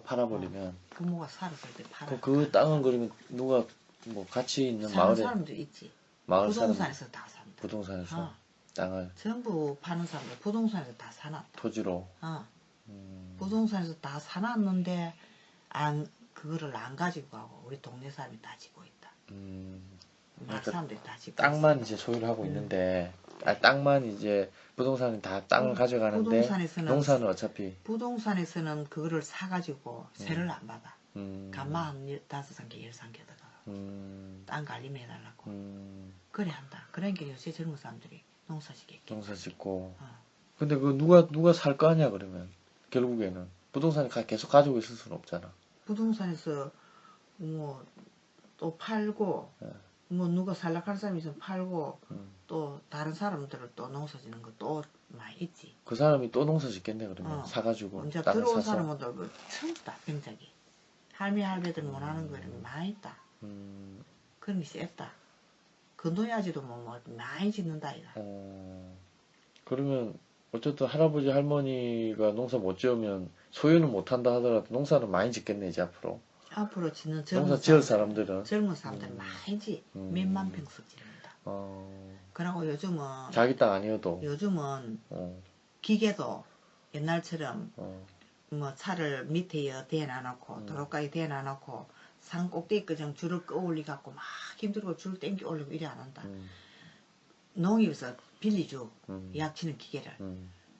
팔아버리면 부모가 살았을 때 팔아 그 땅은 그러면 누가 뭐 같이 있는 마을에 사람도 있지. 마을 부동산에서 다 산다. 부동산에서 땅을 전부 파는 사람들 부동산에서 다 사놨다. 토지로 부동산에서 다 사놨는데 그거를 안 가지고 가고 우리 동네 사람이 다 지고 있다. 마을 사람들이 다 지고 땅만 있어. 이제 소유를 하고 있는데 땅만 이제 부동산은 다 땅을 가져가는데 농사는 어차피 부동산에서는 그거를 사가지고 세를 안 받아. 간마 한 5상계 10상계 들어가. 땅 관리만 해달라고. 그래 한다. 그러니까 요새 젊은 사람들이 농사 짓겠게. 농사 짓고. 어. 근데 그 누가 살 거 아니야 그러면 결국에는 부동산을 계속 가지고 있을 수는 없잖아. 부동산에서 뭐 또 팔고 예. 뭐 누가 살락할 사람이 있으면 팔고 음. 또 다른 사람들을 또 농사 짓는 거 또 많이 있지. 그 사람이 또 농사 짓겠네 그러면 어. 사가지고 이제 땅을 들어온 사서. 사람들 뭐 전부 다 병작이. 할배들 못하는 거는 많이 있다. 그런 게 셌다. 건도야지도 뭐 많이 짓는다 이가. 그러면 어쨌든 할아버지 할머니가 농사 못 지으면 소유는 못 한다 하더라도 농사는 많이 짓겠네 이제 앞으로. 앞으로 짓는 젊은 농사 지을 사람들은 젊은 사람들은 많이 지. 몇만 평씩 짓는다. 그러고 요즘은 자기 땅 아니어도 요즘은 기계도 옛날처럼 뭐 차를 밑에 대놔놓고 도로가에 대놔놓고 산 꼭대기까지 줄을 끌어올리 갖고 막 힘들고 줄 땡겨 올리고 이래 안 한다. 농협에서 빌리줘. 약치는 기계를.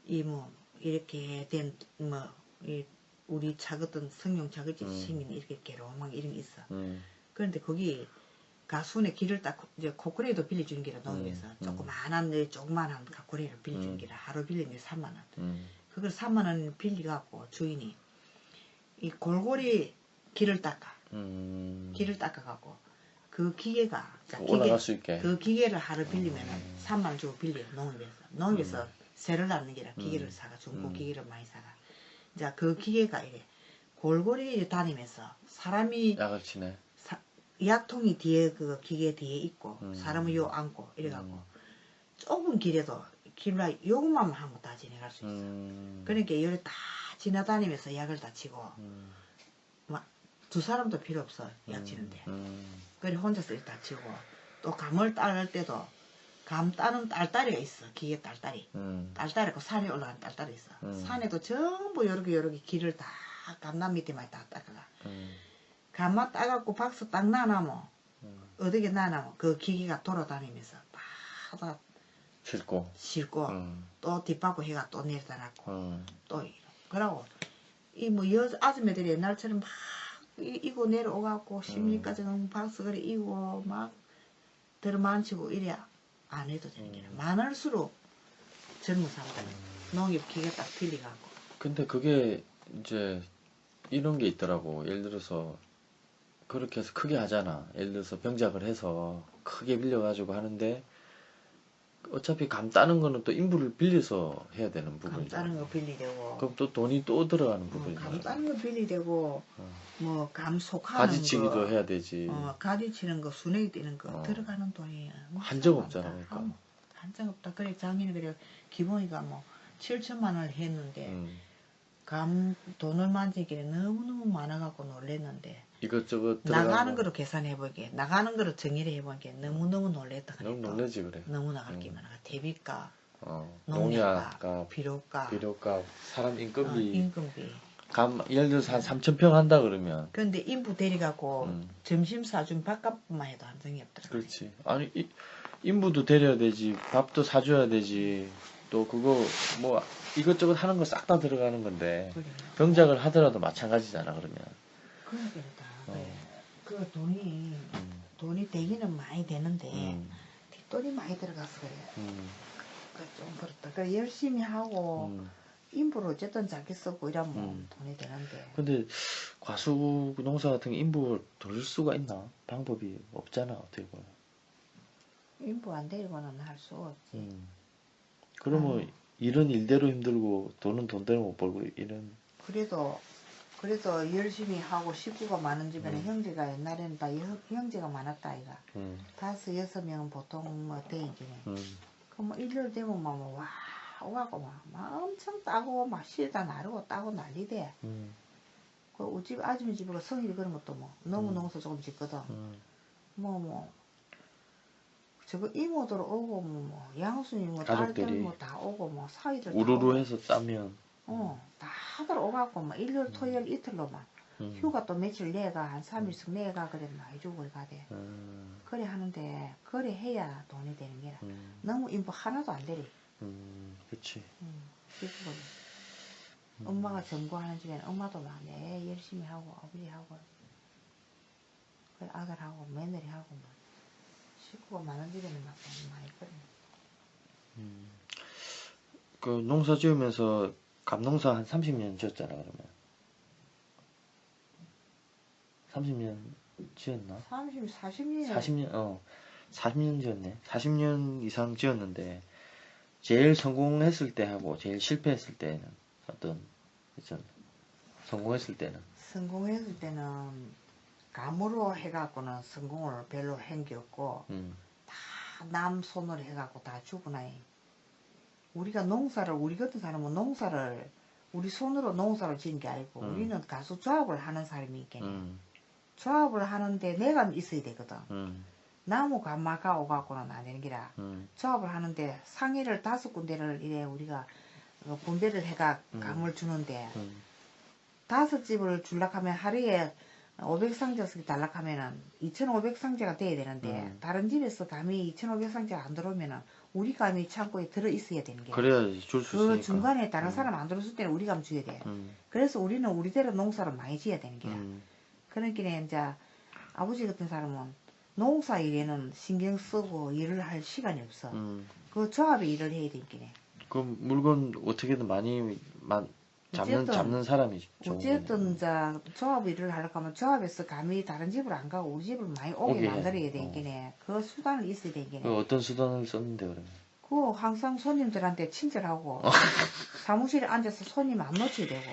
이 뭐 이렇게 된 뭐 우리 작었던 성룡 작을지 생긴 이렇게 개로망 이런 게 있어. 그런데 거기 가순에 길을 딱 이제 코코레도 빌려주는 게라 농협에서 조그만한 코코레를 빌려주는 게라 하루 빌리는 게 3만 원. 그걸 3만 원 빌려갖고 주인이 이 골고리 길을 닦아. 길을 닦아갖고 그 기계가 올라갈 수 있게. 그 기계를 하루 빌리면은 3만 원 주고 빌려 농협에서 세를 낳는 게라 기계를 사가 중고 기계를 많이 사가. 이제 그 기계가 이래 골고리 다니면서 사람이 약을 치네. 약통이 뒤에 그 기계 뒤에 있고 사람을 요 안고 이래갖고 좁은 길에도 길라 요것만 하면 다 지나갈 수 있어. 그러니까 여기 다 지나다니면서 약을 다 치고 막 두 사람도 필요 없어 약 치는데. 그래 혼자서 다 치고 또 감을 따를 때도 감 따는 딸딸이가 있어. 기계 딸딸이. 딸딸이고 산에 올라간 딸딸이 있어. 산에도 전부 요렇게 길을 다 감남 밑에만 다 닦아가. 감만 따갖고 박스 딱 놔놔면 어떻게 놔놔면 그 기계가 돌아다니면서 다 싣고 또 뒷바꾸 해가 또 내려다 놨고 또 그러고 이 뭐 아줌마들이 옛날처럼 막 이고 내려오갖고 심리까지 박스 그래 이고 막 들어만치고 이래 안 해도 되는 게 많을수록 젊은 사람들은 농협 기계 딱 빌려갖고. 근데 그게 이제 이런 게 있더라고. 예를 들어서 그렇게 해서 크게 하잖아. 예를 들어서 병작을 해서 크게 빌려가지고 하는데 어차피 감 따는 거는 또 인부를 빌려서 해야 되는 부분이잖아. 감 따는 거 빌리되고. 그럼 또 돈이 또 들어가는 부분이잖아. 감 따는 거 빌리되고 뭐 감 속하는 가지치기도 거 해야 되지. 가지치는 거 순회기 뛰는 거 들어가는 돈이 한정 없잖아. 그러니까. 한정 없다. 그래 작년에 그래 기본이가 뭐 7천만 원을 했는데 감 돈을 만지기에 너무너무 많아갖고 놀랬는데 이것저것 나가는 거로 계산해보기에 나가는 거로 정의를 해보기에 너무너무 놀랬다. 너무 놀래지 그래. 너무 나갈 게 많아. 대비값, 농약값, 비료값, 사람 인건비. 인건비. 감 예를 들어서 한 3,000평 한다 그러면. 그런데 인부 데려가고 점심 사준 밥값만 해도 한정이 없더라. 그렇지. 아니 인부도 데려야 되지, 밥도 사줘야 되지. 또 그거 뭐 이것저것 하는 거 싹 다 들어가는 건데. 그래. 병작을 하더라도 마찬가지잖아 그러면. 그러니까 그 돈이 되기는 많이 되는데 뒷돈이 많이 들어가서 그래. 좀 그렇다. 그래 열심히 하고 인부를 어쨌든 작게 쓰고 이러면 돈이 되는데. 근데 과수 농사 같은 게 인부를 돌릴 수가 있나? 방법이 없잖아 어떻게 보면. 인부 안 데리고는 할 수 없지. 그러면 일은 일대로 힘들고 돈은 돈대로 못 벌고 이런. 그래도 열심히 하고 식구가 많은 집에는 형제가 옛날에는 다 형제가 많았다 아이가. 5, 6명은 보통 뭐 대인지네. 그럼 뭐 일요일 되면 뭐 와가고 막 엄청 따고 막 실다 나르고 따고 난리대. 그 우리 집 아줌마 집에 성일이 그런 것도 뭐 너무 농사 조금 짓거든. 저거 이모들 오고 뭐 양순이 뭐 딸들 뭐 다 오고 뭐 사이들 우르르 해서 따면 다들 오갖고 막 일요일 토요일 이틀로만 휴가 또 며칠 내가 한 3일씩 내가 그래 많이 주고 그래 가대. 그래 하는데 그래 해야 돈이 되는 게라. 너무 인부 하나도 안 되리. 그렇지. 엄마가 전구하는 집에는 엄마도 막 내 열심히 하고 아버지하고 그래 아들하고 며느리하고 뭐 식구가 많은 집에는 막 많이 그래. 그 농사 지으면서 감농사 한 30년 지었잖아, 그러면. 30년 지었나? 40년. 40년, 40년 지었네. 40년 이상 지었는데, 제일 성공했을 때 하고, 제일 실패했을 때는, 어떤, 성공했을 때는? 성공했을 때는, 감으로 해갖고는 성공을 별로 한 게 없고, 다 남 손으로 해갖고 다 주구나이. 우리가 농사를, 우리 같은 사람은 농사를, 우리 손으로 농사를 지은 게 아니고, 우리는 가수 조합을 하는 사람이 있겠네. 조합을 하는데 내가 있어야 되거든. 나무 감마가 오갖고는 안 되는 기라. 조합을 하는데 상해를 5군데를 이래 우리가 분배를 해가 감을 주는데 5집을 줄락 하면 하루에 500상자씩 달락 하면은 2500상자가 돼야 되는데 다른 집에서 감이 2500상자가 안 들어오면은 우리 감이 창고에 들어 있어야 되는 게. 그래야지 줄 수 있으니까. 그 중간에 다른 사람 안 들어올 때는 우리 감 줘야 돼. 그래서 우리는 우리대로 농사를 많이 지어야 되는 게야. 그러니까 이제 아버지 같은 사람은 농사 일에는 신경 쓰고 일을 할 시간이 없어. 그 조합에 일을 해야 되겠네. 그럼 물건 어떻게든 많이 잡는 사람이 좋은 어쨌든 이제 조합 일을 하려고 하면 조합에서 감히 다른 집을 안 가고 우리 집을 많이 오게 만들어야 되겠네. 그 수단이 있어야 되겠네. 어떤 수단을 썼는데 그러면? 그 항상 손님들한테 친절하고 사무실에 앉아서 손님 안 놓쳐야 되고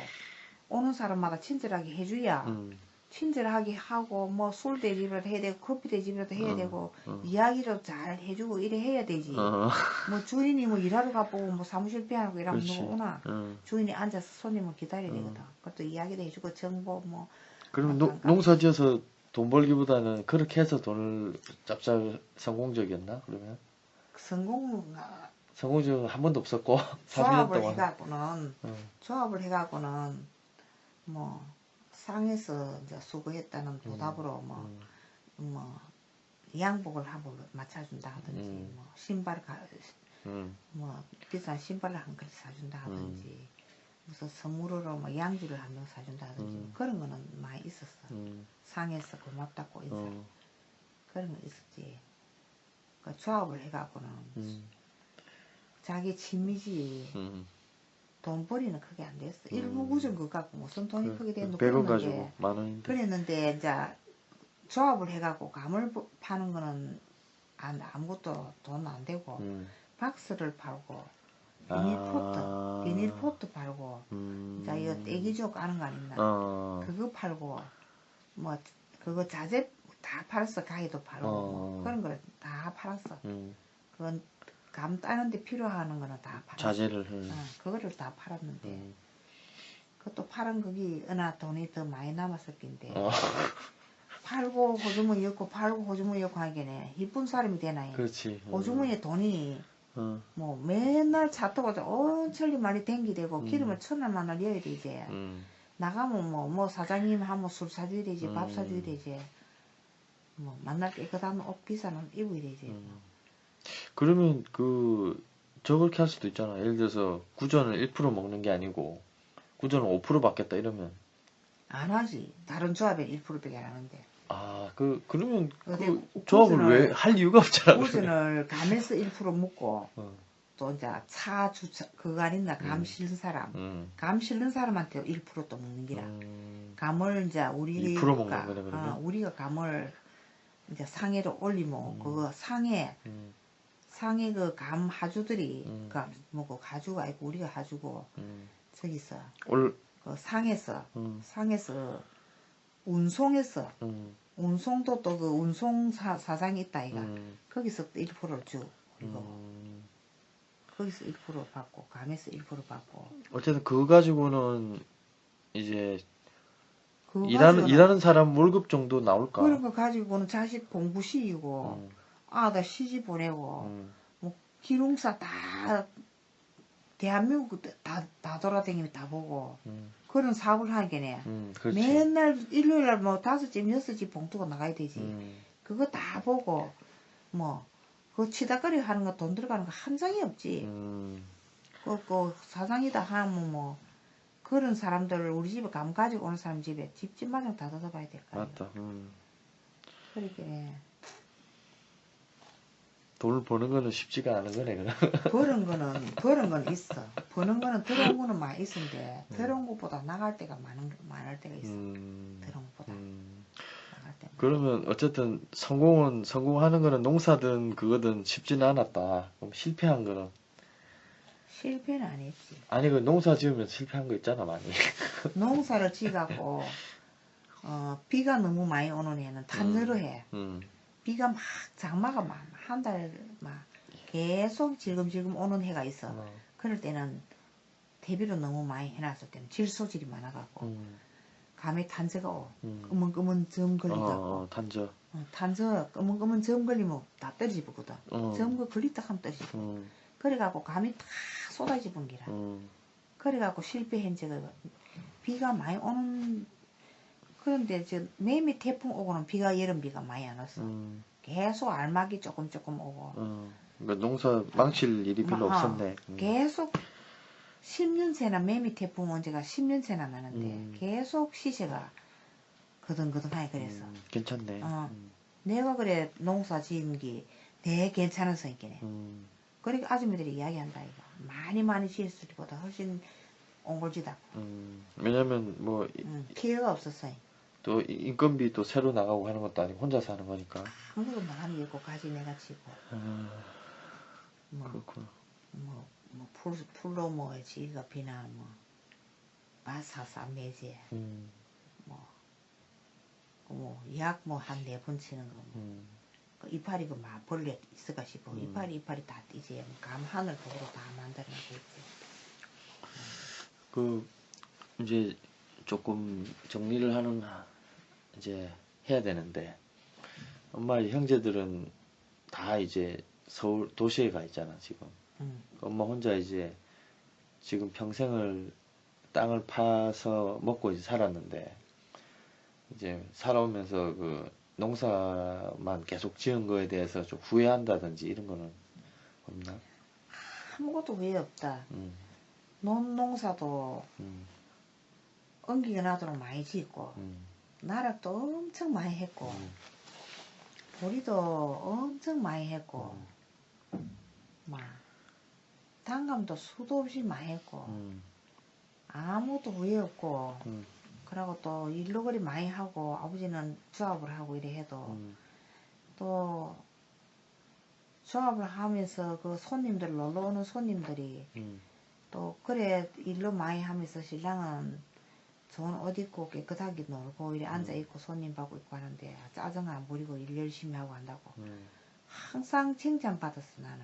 오는 사람마다 친절하게 해줘야 친절하게 하고 뭐 술 대접을 해야 되고 커피 대접이라도 해야 되고 이야기도 잘 해주고 이래 해야 되지. 뭐 주인이 뭐 일하러 가보고 뭐 사무실 빼하고 이러면 누구 오나 주인이 앉아서 손님을 기다려야 되거든. 그것도 이야기도 해주고 정보 뭐. 그럼 농사지어서 돈 벌기보다는 그렇게 해서 돈을 짭짭 성공적이었나 그러면? 성공적은 한 번도 없었고 40년 동안. 조합을 해갖고는 뭐 상에서 이제 수고했다는 보답으로 뭐 양복을 한번 맞춰준다 하든지 뭐 신발 뭐 비싼 신발을 한 그릇 사준다 하든지 무슨 선물으로 뭐 양지를 한 명 사준다 하든지 그런 거는 많이 있었어. 상에서 고맙다고 인사 그런 거 있었지. 그 조합을 해갖고는 자기 취미지 돈벌이는 크게 안 됐어. 일부 구정 그거 갖고 무슨 돈이 크게 되는 100원 가지고 만 원인데. 그랬는데 이제 조합을 해갖고 감을 파는 거는 아무것도 돈 안 되고 박스를 팔고 비닐포트 팔고 이제 이거 떼기족 아는 거 아니나 그거 팔고 뭐 그거 자재 다 팔았어. 가위도 팔고 뭐 그런 걸 다 팔았어. 그건 감 따는데 필요한 거는 다 팔았어. 자재를 그거를 다 팔았는데 그것도 팔은 거기 어나 돈이 더 많이 남았을 낀데 팔고 호주머니 엮고 팔고 호주머니 엮고 하기에는 이쁜 사람이 되나요? 그렇지. 호주머니에 돈이 뭐 맨날 차 타고 엄청 많이 댕기되고 기름을 1000원만 넣어야 되지. 나가면 뭐 사장님 하면 술 사줘야 되지 밥 사줘야 되지. 뭐 만날 깨끗한 옷 비싼 옷 입어야 되지. 그러면 저렇게 할 수도 있잖아. 예를 들어서 구전을 1% 먹는 게 아니고 구전을 5% 받겠다 이러면 안 하지. 다른 조합에 1%밖에 안 하는데. 그러면 그 조합을 왜 할 이유가 없잖아. 구전을 감에서 1% 먹고 또 이제 그거 아닌가 감 실는 사람 감 실는 사람한테 1% 또 먹는 기라. 감을 이제 2% 먹는 거네 그러면. 우리가 감을 이제 상해로 올리면 그거 상해 그 감 하주들이 뭐고 가주가 아니고 우리가 하주고 저기서 그 상해서 운송해서 운송도 또 그 운송 사장이 있다 이가 거기서 1%를 주 그리고 거기서 1% 받고 감에서 1% 받고 어쨌든 그거 가지고는 이제 일하는 사람 월급 정도 나올까? 그런 거 가지고는 자식 공부 시키고 아들 시집 보내고 뭐 기농사 다 대한민국 다 돌아다니면 다 보고 그런 사업을 하겠네. 맨날 일요일날 뭐 5집 6집 봉투가 나가야 되지. 그거 다 보고 뭐 그 치다거리 하는 거 돈 들어가는 거 한 장이 없지. 그 사장이다 하면 뭐 그런 사람들 우리 집에 감 가지고 오는 사람 집에 집마당 다 닫아봐야 될 거 아니야. 맞다. 그러니까 돈을 버는 거는 쉽지가 않은 거네, 그럼. 버는 건 있어. 버는 거는 들어온 거는 많이 있는데, 들어온 것보다 나갈 때가 많을 때가 있어. 들어온 것보다. 나갈 때. 그러면 어쨌든 성공하는 거는 농사든 그거든 쉽지는 않았다. 그럼 실패한 거는? 실패는 안 했지. 아니, 그 농사 지으면 실패한 거 있잖아, 많이. 농사를 지갖고, 비가 너무 많이 오는 해는 단절을 해. 비가 막, 장마가 막, 한 달 막, 계속 질금질금 오는 해가 있어. 그럴 때는 대비를 너무 많이 해놨을 때는 질소질이 많아갖고, 감에 단저가 오. 끄문끄문 점 걸리다고. 단저. 단저, 끄문끄문 점 걸리면 다 떨어지거든. 점 걸리다 하면 떨어지고. 그래갖고 감이 다 쏟아지는 기라. 그래갖고 실패한 적은 비가 많이 오는, 그런데 매미 태풍 오고는 비가 여름비가 많이 안 왔어. 계속 알막이 조금 오고. 그러니까 농사 망칠 일이 별로 없었네. 계속 10년새나 매미 태풍 온 지가 10년새나 나는데 계속 시세가 거등거등하게 그랬어. 괜찮네. 내가 그래 농사 지은 게 되게 괜찮아서 있겠네. 그러니까 아줌마들이 이야기한다 이거. 많이 지었을 때보다 훨씬 옹골지다. 왜냐면 뭐 기회가 없었어. 또 인건비 또 새로 나가고 하는 것도 아니고 혼자 사는 거니까. 한국은 많이 있고 가지 내가 치고. 그렇구나. 풀로 뭐 지가 비나 뭐 마사사 매제 약 뭐 한 4번 치는 거 그 이파리 그 막 벌레 있을까 싶어. 이파리 다 뛰지. 감 하늘 보고 다 만들어내고 있지. 그 이제 조금 정리를 하는 이제 해야 되는데 엄마의 형제들은 다 이제 서울 도시에 가 있잖아 지금. 엄마 혼자 이제 지금 평생을 땅을 파서 먹고 이제 살았는데 이제 살아오면서 그 농사만 계속 지은 거에 대해서 좀 후회한다든지 이런 거는 없나? 아무것도 후회 없다. 농사도 엉기가 나도록 많이 짓고 나락도 엄청 많이 했고 보리도 엄청 많이 했고 막 단감도 수도 없이 많이 했고 아무것도 후회 없고 그러고 또 일로 그리 많이 하고 아버지는 조합을 하고 이래 해도 또 조합을 하면서 그 손님들 놀러 오는 손님들이 또 그래 일로 많이 하면서 신랑은 좋은 옷 입고 깨끗하게 놀고 이래 앉아있고 손님 받고 있고 하는데 짜증 안 부리고 일 열심히 하고 한다고 항상 칭찬받았어 나는.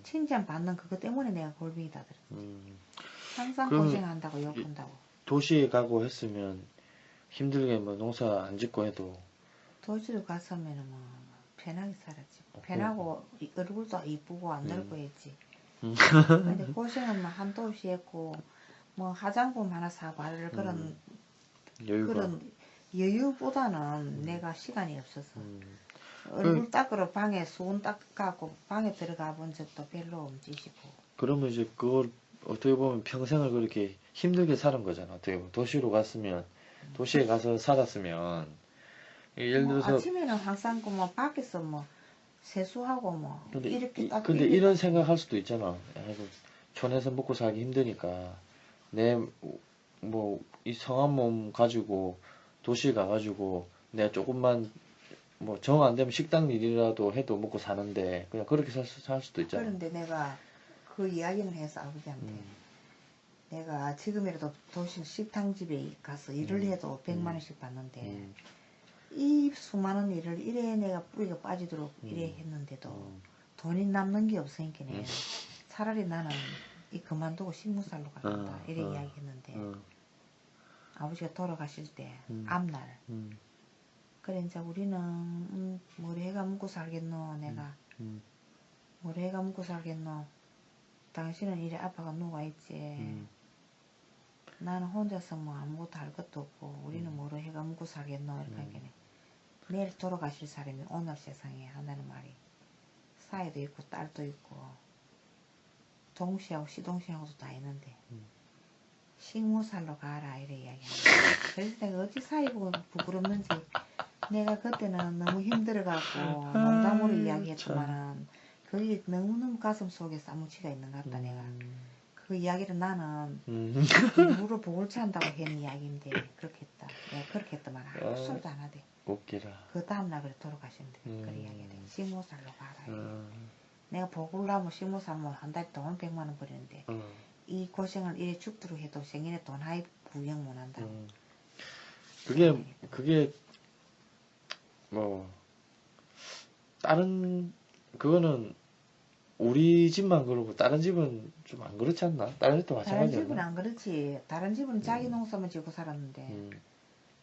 칭찬받는 그거 때문에 내가 골뱅이 다 들었지. 항상 고생한다고 욕한다고. 도시에 가고 했으면 힘들게 뭐 농사 안 짓고 해도 도시로 갔으면은 뭐 편하게 살았지. 편하고 얼굴도 이쁘고 안 늙고 했지. 근데 고생은 뭐 한도 없이 했고 뭐 화장품 하나 사고 할 그런 여유보다는 내가 시간이 없어서 얼굴 닦으러 방에 수건 닦아고 방에 들어가 본 적도 별로 없지시고. 그러면 이제 그걸 어떻게 보면 평생을 그렇게 힘들게 사는 거잖아. 어떻게 보면 도시로 갔으면 도시에 가서 살았으면 예를 들어서 아침에는 항상 그 뭐 밖에서 뭐 세수하고 뭐 이렇게 딱 근데 이런 생각할 수도 있잖아. 아이고, 촌에서 먹고 살기 힘드니까 내 뭐 이 성한 몸 가지고 도시에 가가지고 내가 조금만 뭐 정 안 되면 식당 일이라도 해도 먹고 사는데 그냥 그렇게 살 수도 있잖아. 그런데 내가 그 이야기는 해서 아버지한테 내가 지금이라도 도시 식당집에 가서 일을 해도 100만 원씩 받는데 이 수많은 일을 이래 내가 뿌리가 빠지도록 이래 했는데도 돈이 남는 게 없으니까 차라리 나는 이 그만두고 식무살로 가겠다 이래 이야기했는데 아버지가 돌아가실 때 앞날 그래 이제 우리는 뭐래 해가 먹고 살겠노 내가 뭐래 해가 먹고 살겠노 당신은 이래 아빠가 누워있지 나는 혼자서 뭐 아무것도 할 것도 없고 우리는 뭐로 해가 먹고 살겠노 이렇게 하니까 내일 돌아가실 사람이 오늘 세상에 한다는 말이 사이도 있고 딸도 있고 동시하고 시동시하고도 다 있는데 식무살로 가라 이래 이야기하는 그래서 내가 어찌 사이 부끄럽는지 내가 그때는 너무 힘들어갖고 농담으로 이야기했지만은 그게 너무너무 가슴 속에 사무치가 있는 것 같다 내가. 그 이야기를 나는 일부러 보골치 한다고 했는 이야기인데 그렇게 했다. 내가 그렇게 했더만 아무소리도 안 하대. 웃기라. 그 다음날 그래 돌아가신대. 그래 이야기해. 식모살로 가라. 내가 보골나무 식모살모 한 달에 돈 100만 원 버리는데 이 고생을 이래 죽도록 해도 생일에 돈 하이 부영 못 한다고. 그게 뭐 다른 그거는 우리 집만 그러고 다른 집은 좀 안 그렇지 않나? 다른 집도 마찬가지였나? 다른 집은 안 그렇지. 다른 집은 자기 농사만 짓고 살았는데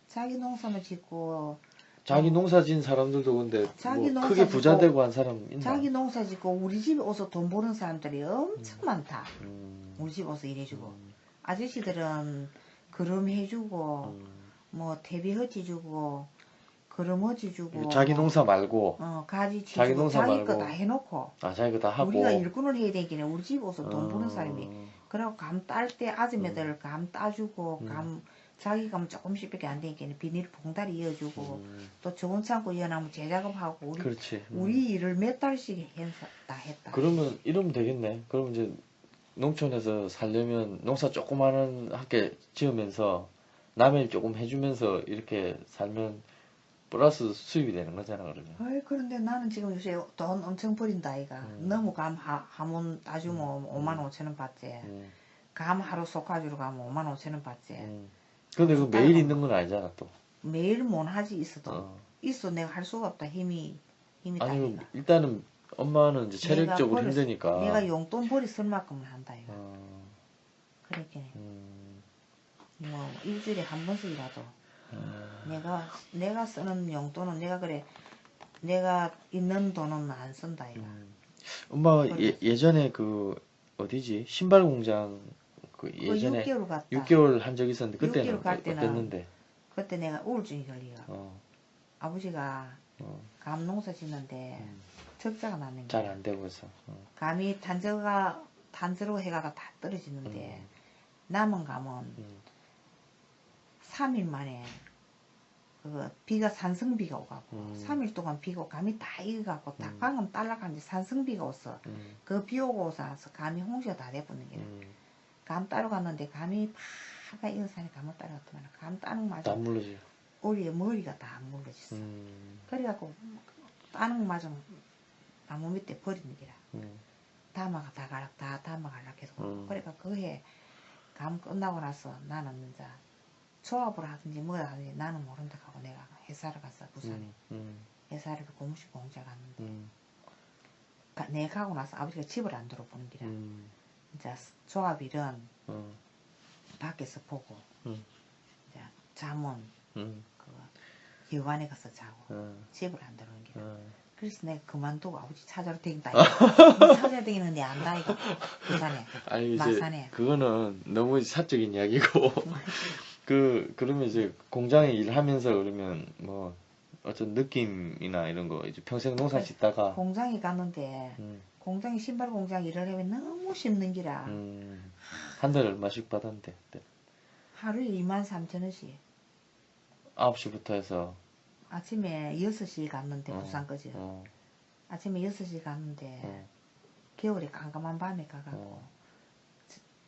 자기 농사만 짓고 자기 농사 지은 사람들도 근데 자기 뭐 농사 크게 부자 짓고, 되고 한 사람 있나? 자기 농사 짓고 우리 집에 와서 돈 버는 사람들이 엄청 많다. 우리 집 와서 일해주고 아저씨들은 그럼 해주고 뭐 대비허지 주고 그럼허지 주고 자기 농사 말고 가지 자기 치주고 농사 자기 거 말고 다 해놓고 자기 거 다 하고 우리가 일꾼을 해야 되기는 우리 집 와서 돈 버는 사람이 그리고 감 딸 때 아줌매들 감 따주고 감 자기 감 조금씩밖에 안 되니까 비닐 봉다리 이어주고 또 저온 창고 이어나면 재작업하고 우리 일을 몇 달씩 했다. 그러면 이러면 되겠네. 그러면 이제 농촌에서 살려면 농사 조그마한 함께 지으면서 남의 일 조금 해주면서 이렇게 살면 플러스 수입이 되는 거잖아 그러면. 아이 그런데 나는 지금 요새 돈 엄청 버린다 아이가. 너무 감 하문 따주면 5만 5천 원 받지. 감 하루 솎아주러 가면 5만 5천 원 받지. 근데 그 매일 있는 건 아니잖아 또. 매일 못 하지 있어도. 있어 내가 할 수가 없다 힘이 아니 다니까. 일단은 엄마는 이제 체력적으로 힘드니까. 내가 용돈 벌이 쓸 만큼은 한다 이거. 그랬긴 해. 뭐 일주일에 한 번씩이라도 내가 쓰는 용돈은 내가 있는 돈은 안 쓴다 이거. 엄마 예전에 그 어디지 신발 공장 그 예전에 6개월 갔다. 6개월 한 적이 있었는데 그때는 6개월 갈 때는 어땠는데? 그때 내가 우울증이 걸려. 아버지가 감 농사 짓는데 적자가 나는 거야. 잘 안 되고 해서. 감이 단저로 해가 다 떨어지는데 남은 감은 3일 만에 그 비가 산성비가 오가고 3일 동안 비가 오고 감이 다 익어가고 다 방금 딸락한지 산성비가 왔어. 그 비 오고 나서 감이 홍시가 다 돼버리는 거야. 감 따러 갔는데 감이 파가 익어서니 감을 따러 갔더만 감 따는 마저 안 물러지. 우리 머리가 다 안 물러졌어. 그래갖고 따는 마저 나무 밑에 버리는 거라. 담아가 다 담아가려고 해서 그러니까 그 해 감 끝나고 나서 나는 이제 조합을 하든지 뭐라 하든지 나는 모른다 하고 내가 회사를 갔어 부산에. 회사를 고무신 공장 갔는데 내가 가고 나서 아버지가 집을 안 들어보는 기라. 이제 조합일은 밖에서 보고 이제 잠은 그 여관에 가서 자고 집을 안 들어오는 기라. 그래서 내가 그만두고 아버지 찾아러 댕다. 찾아러 댕기는 데 안다 이거 부산에. 아니 이제 마산에. 그거는 너무 사적인 이야기고 그러면 이제 공장에 일하면서 그러면 뭐 어떤 느낌이나 이런 거 이제 평생 농사 짓다가 공장에 갔는데 공장에 신발 공장 일을 하면 너무 힘든 기라. 한 달에 얼마씩 받았는데 그때? 하루에 23,000원씩. 9시부터 해서 아침에 6시 갔는데 부산 거지. 아침에 6시 갔는데 겨울에 깜깜한 밤에 가갖고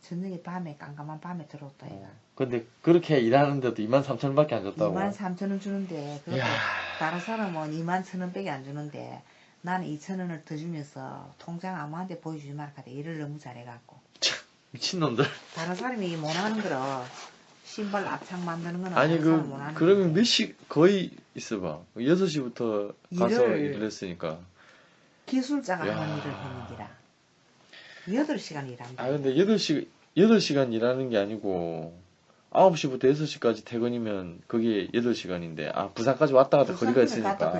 저녁에 밤에 깜깜한 밤에 들어왔다 이거. 근데 그렇게 일하는데도 23,000원밖에 안 줬다고? 23,000원 주는데 그것도 다른 사람은 21,000원밖에 안 주는데 나는 2,000원을 더 주면서 통장 아무한테 보여주지 말까 일을 너무 잘해갖고. 미친놈들. 다른 사람이 못하는 거라 신발 앞창 만드는 거는 아니 못하는 그러면 몇 시 거의 있어봐 6시부터 가서 일을 했으니까 기술자가 하는 일을 했는지라 8시간 일한다. 아 근데 8시간 일하는 게 아니고 9시부터 6시까지 퇴근이면 그게 8시간인데 부산까지 왔다 갔다 거리가 있으니까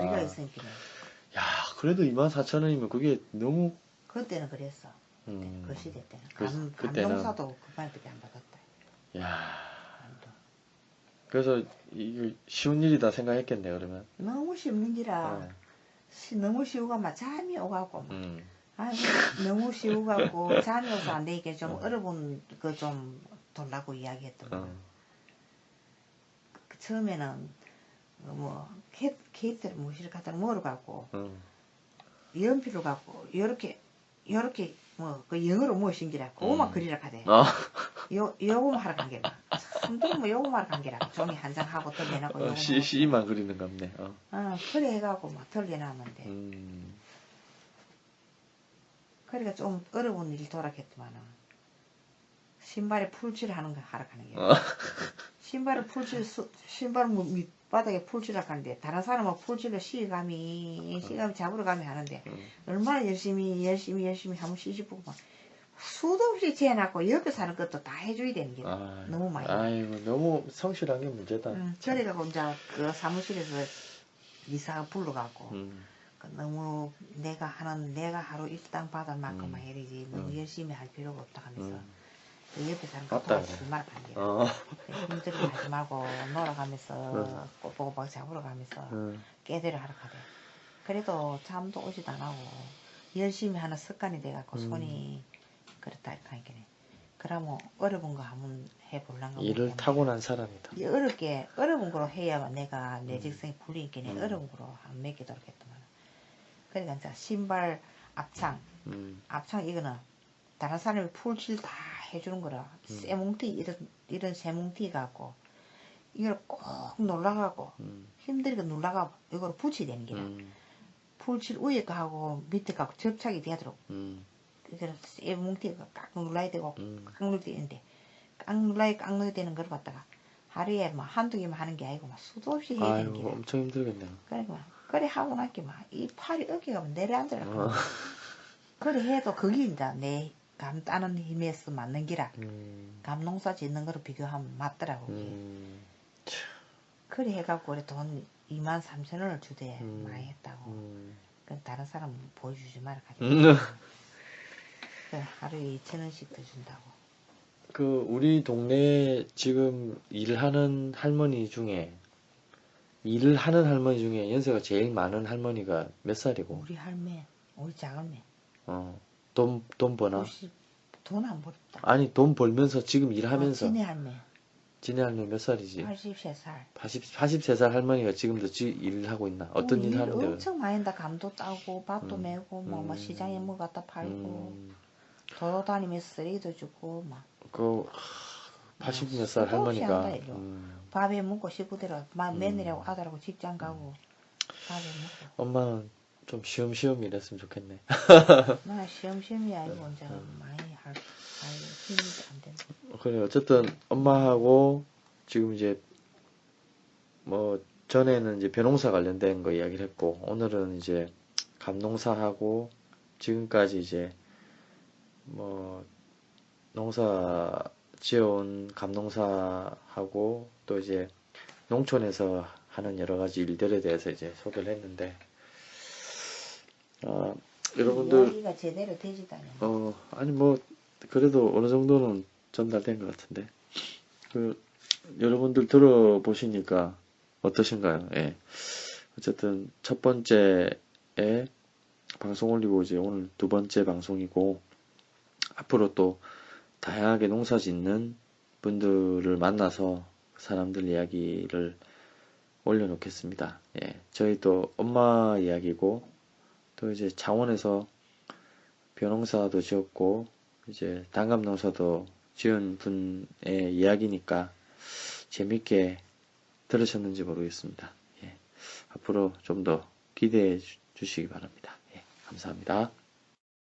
야 그래도 24,000원이면 그게 너무 그때는 그랬어. 그 시대 때는 그때는 감농사도 그만밖에 안 받았다. 야 그래서 이게 쉬운 일이다 생각했겠네 그러면. 너무 쉬운 일이라 너무 쉬우가 막 잠이 오가고 너무 쉬우가고 잠이 오서 안 되니까 좀 어려운 거 좀 돌라고 이야기했던 처음에는 뭐 케이트를 무시를 갖다 먹으러 가고 연필로 갖고 요렇게 뭐 그 영어로 무엇인기라 그거만 그리라 하대. 요거만 하러 간 게라. 참들 뭐 요거만 하러 간 게라. 종이 한 장 하고 또 내놓고 요거만. 시만 그리는 갑네. 그래 해갖고 막 털려놨는데. 그러니까 좀 어려운 일 돌아겠지만은 신발에 풀칠을 하는 거 하러 가는 게. 신발 밑바닥에 풀칠을 하는데 다른 사람은 풀칠을 시감이 잡으러 가면 하는데 얼마나 열심히 한번 시집보고 막 수도 없이 재해놨고 옆에 사는 것도 다 해줘야 되는 게 너무 많이. 아이고 너무 성실한 게 문제다. 저래가고 이제 그 사무실에서 이사가 불러갖고 너무 내가 하루 일당 받을 만큼만 해야지 너무 열심히 할 필요가 없다 하면서 그 옆에 사는 거 도와주지 말라 한 게. 힘들게 하지 말고 놀아가면서 꼬박꼬박 잡으러 가면서 깨대를 하러 가대. 그래도 잠도 오지도 안 하고 열심히 하는 습관이 돼갖고 손이 그렇다 이렇게 하니까네. 그러면 어려운 거 한번 해볼란가. 일을 타고난 사람이다. 어려운 거로 해야만 내가 내 직성이 풀리니까 어려운 거로 한 몇 개 돌겠더만. 그러니까 이제 신발 앞창 이거는 다른 사람이 풀칠 다 해주는 거라. 쇠뭉티 이런 쇠뭉티 갖고 이걸 꼭 눌러가고 힘들게 눌러가고 이걸 붙여야 되는 게라. 풀칠 위에 거 하고 밑에 거 하고 접착이 되도록 이걸 쇠뭉티가 꽉 눌러야 되고 꽉 눌러야 되는데 꽉 눌러야 되는 걸 갖다가 하루에 뭐 한두 개만 하는 게 아니고 막 수도 없이 해야 되는 게. 엄청 힘들겠네요. 그러니까 그래 하고 나니까 막 이 팔이 어깨가 내려앉으라고. 그래 해도 그게 이제 내 감 따는 힘에서 맞는 기라. 감 농사 짓는 거로 비교하면 맞더라고. 그래 해갖고 그래 돈 23,000원을 주대. 많이 했다고. 다른 사람 보여주지 마라 가지고. 그래 하루에 2,000원씩 더 준다고. 그 우리 동네에 지금 일하는 할머니 중에 연세가 제일 많은 할머니가 몇 살이고? 우리 작은매. 돈 버나? 돈 안 벌었다. 아니 돈 벌면서 지금 일하면서. 지네 할매 몇 살이지? 83살. 83살 할머니가 지금도 일을 하고 있나? 어떤 일 하는데? 엄청 많이 한다. 감도 따고 밭도 메고 뭐 시장에 뭐 갖다 팔고 도로 다니면서 쓰레기도 주고 막. 80몇 살 할머니가 밥에 먹고 식구대로 며느리하고 아들하고 직장 가고 밥에 먹고. 엄마는 좀 쉬엄쉬엄 일했으면 좋겠네. 나 쉬엄쉬엄이 아니고 이제 많이 할 힘이 안 된다. 그래 어쨌든 엄마하고 지금 이제 뭐 전에는 이제 벼농사 관련된 거 이야기를 했고 오늘은 이제 감농사하고 지금까지 이제 뭐 농사 지어온 감농사하고 또 이제 농촌에서 하는 여러 가지 일들에 대해서 이제 소개를 했는데 여러분들 이야기가 제대로 되지도 않아요. 아니 뭐 그래도 어느 정도는 전달된 것 같은데 여러분들 들어보시니까 어떠신가요? 예. 어쨌든 첫 번째에 방송 올리고 이제 오늘 두 번째 방송이고 앞으로 또 다양하게 농사 짓는 분들을 만나서 그 사람들 이야기를 올려놓겠습니다. 예. 저희 또 엄마 이야기고 또 이제 창원에서 벼농사도 지었고 이제 단감농사도 지은 분의 이야기니까 재밌게 들으셨는지 모르겠습니다. 예. 앞으로 좀 더 기대해 주시기 바랍니다. 예. 감사합니다.